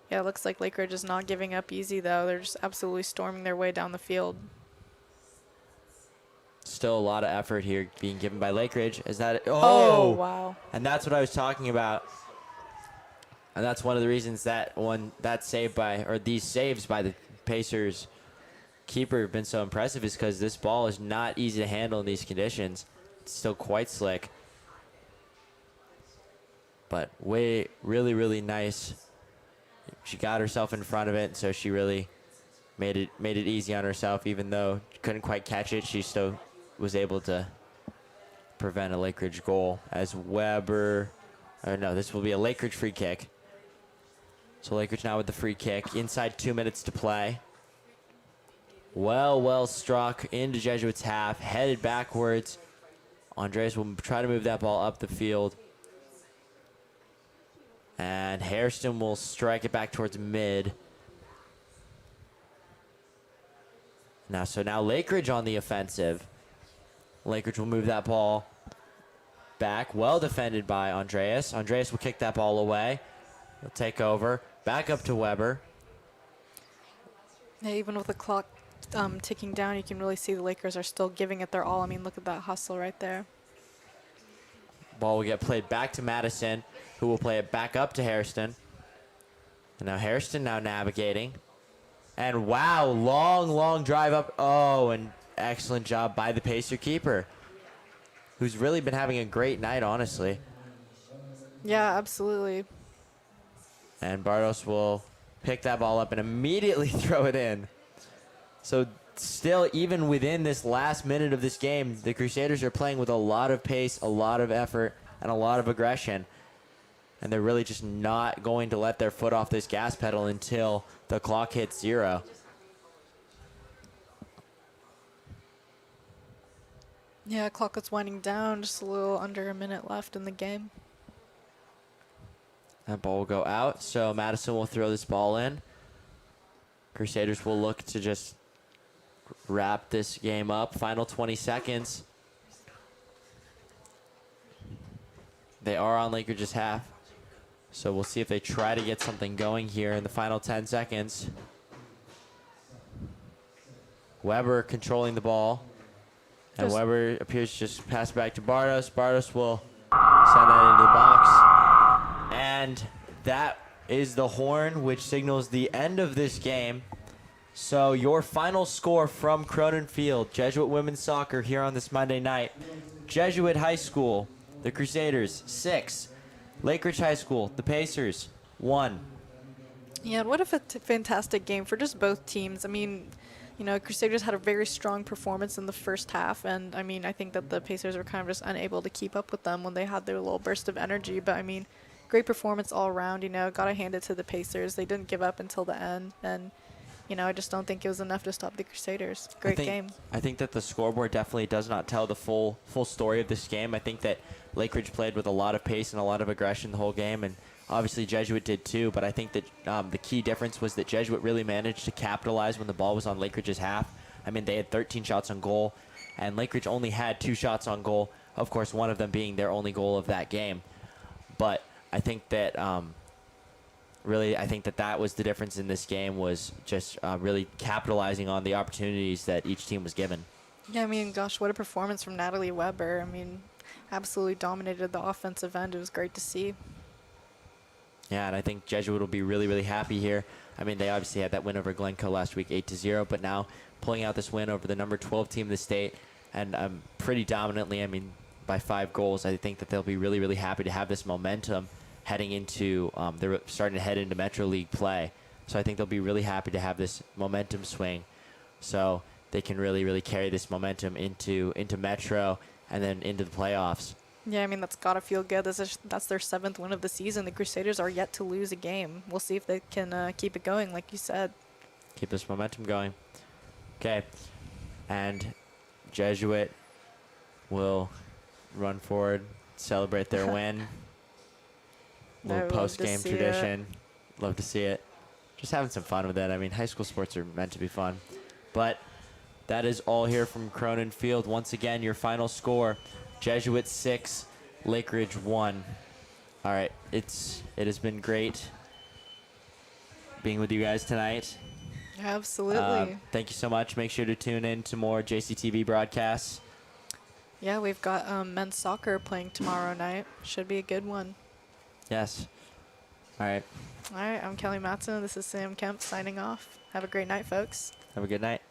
Yeah, it looks like Lakeridge is not giving up easy, though. They're just absolutely storming their way down the field. Still a lot of effort here being given by Lakeridge. Is that Oh, wow. And that's what I was talking about. And that's one of the reasons that these saves by the Pacers keeper have been so impressive is because this ball is not easy to handle in these conditions. It's still quite slick. But really, really nice. She got herself in front of it, so she really made it easy on herself. Even though she couldn't quite catch it, she still was able to prevent a Lakeridge goal. As Weber, or no, this will be a Lakeridge free kick. So Lakeridge now with the free kick. Inside 2 minutes to play. Well struck into Jesuit's half. Headed backwards. Andres will try to move that ball up the field. And Hairston will strike it back towards mid. Now Lakeridge on the offensive. Lakeridge will move that ball back. Well defended by Andreas. Andreas will kick that ball away. He'll take over. Back up to Weber. Yeah, even with the clock ticking down, you can really see the Lakers are still giving it their all. I mean, look at that hustle right there. Ball will get played back to Madison, who will play it back up to Hairston. And now Hairston now navigating. And wow, long drive up. Oh, and excellent job by the Pacer keeper, who's really been having a great night, honestly. Yeah, absolutely. And Bartos will pick that ball up and immediately throw it in. So still, even within this last minute of this game, the Crusaders are playing with a lot of pace, a lot of effort, and a lot of aggression. And they're really just not going to let their foot off this gas pedal until the clock hits 0. Yeah, clock is winding down. Just a little under a minute left in the game. That ball will go out, so Madison will throw this ball in. Crusaders will look to just wrap this game up. Final 20 seconds. They are on Lakeridge's half, so we'll see if they try to get something going here in the final 10 seconds. Weber controlling the ball, and Weber appears to just pass back to Bartos. Bartos will send that into the box. And that is the horn, which signals the end of this game. So your final score from Cronin Field, Jesuit women's soccer here on this Monday night. Jesuit High School, the Crusaders, 6. Lakeridge High School, the Pacers, 1. Yeah, what a fantastic game for just both teams. I mean, you know, Crusaders had a very strong performance in the first half, and I mean, I think that the Pacers were kind of just unable to keep up with them when they had their little burst of energy. But I mean, great performance all around, you know, gotta hand it to the Pacers. They didn't give up until the end, and, you know, I just don't think it was enough to stop the Crusaders. Great game. I think that the scoreboard definitely does not tell the full story of this game. I think that Lakeridge played with a lot of pace and a lot of aggression the whole game, and obviously Jesuit did too, but I think that the key difference was that Jesuit really managed to capitalize when the ball was on Lakeridge's half. I mean, they had 13 shots on goal, and Lakeridge only had 2 shots on goal, of course, one of them being their only goal of that game. But I think that that was the difference in this game, was just really capitalizing on the opportunities that each team was given. Yeah, I mean, gosh, what a performance from Natalie Weber. I mean, absolutely dominated the offensive end. It was great to see. Yeah, and I think Jesuit will be really, really happy here. I mean, they obviously had that win over Glencoe last week, 8-0, but now pulling out this win over the number 12 team in the state, and pretty dominantly, I mean, by 5 goals. I think that they'll be really, really happy to have this momentum heading into, they're starting to head into Metro League play. So I think they'll be really happy to have this momentum swing, so they can really, really carry this momentum into Metro and then into the playoffs. Yeah, I mean, that's got to feel good. That's their 7th win of the season. The Crusaders are yet to lose a game. We'll see if they can keep it going, like you said. Keep this momentum going. Okay. And Jesuit will run forward, celebrate their win. Little post-game tradition. Love to see it. Just having some fun with it. I mean, high school sports are meant to be fun. But that is all here from Cronin Field. Once again, your final score, Jesuit 6, Lakeridge 1. All right, it has been great being with you guys tonight. Absolutely. Thank you so much. Make sure to tune in to more JCTV broadcasts. Yeah, we've got men's soccer playing tomorrow night. Should be a good one. Yes. All right. All right, I'm Kelly Matson. This is Sam Kemp signing off. Have a great night, folks. Have a good night.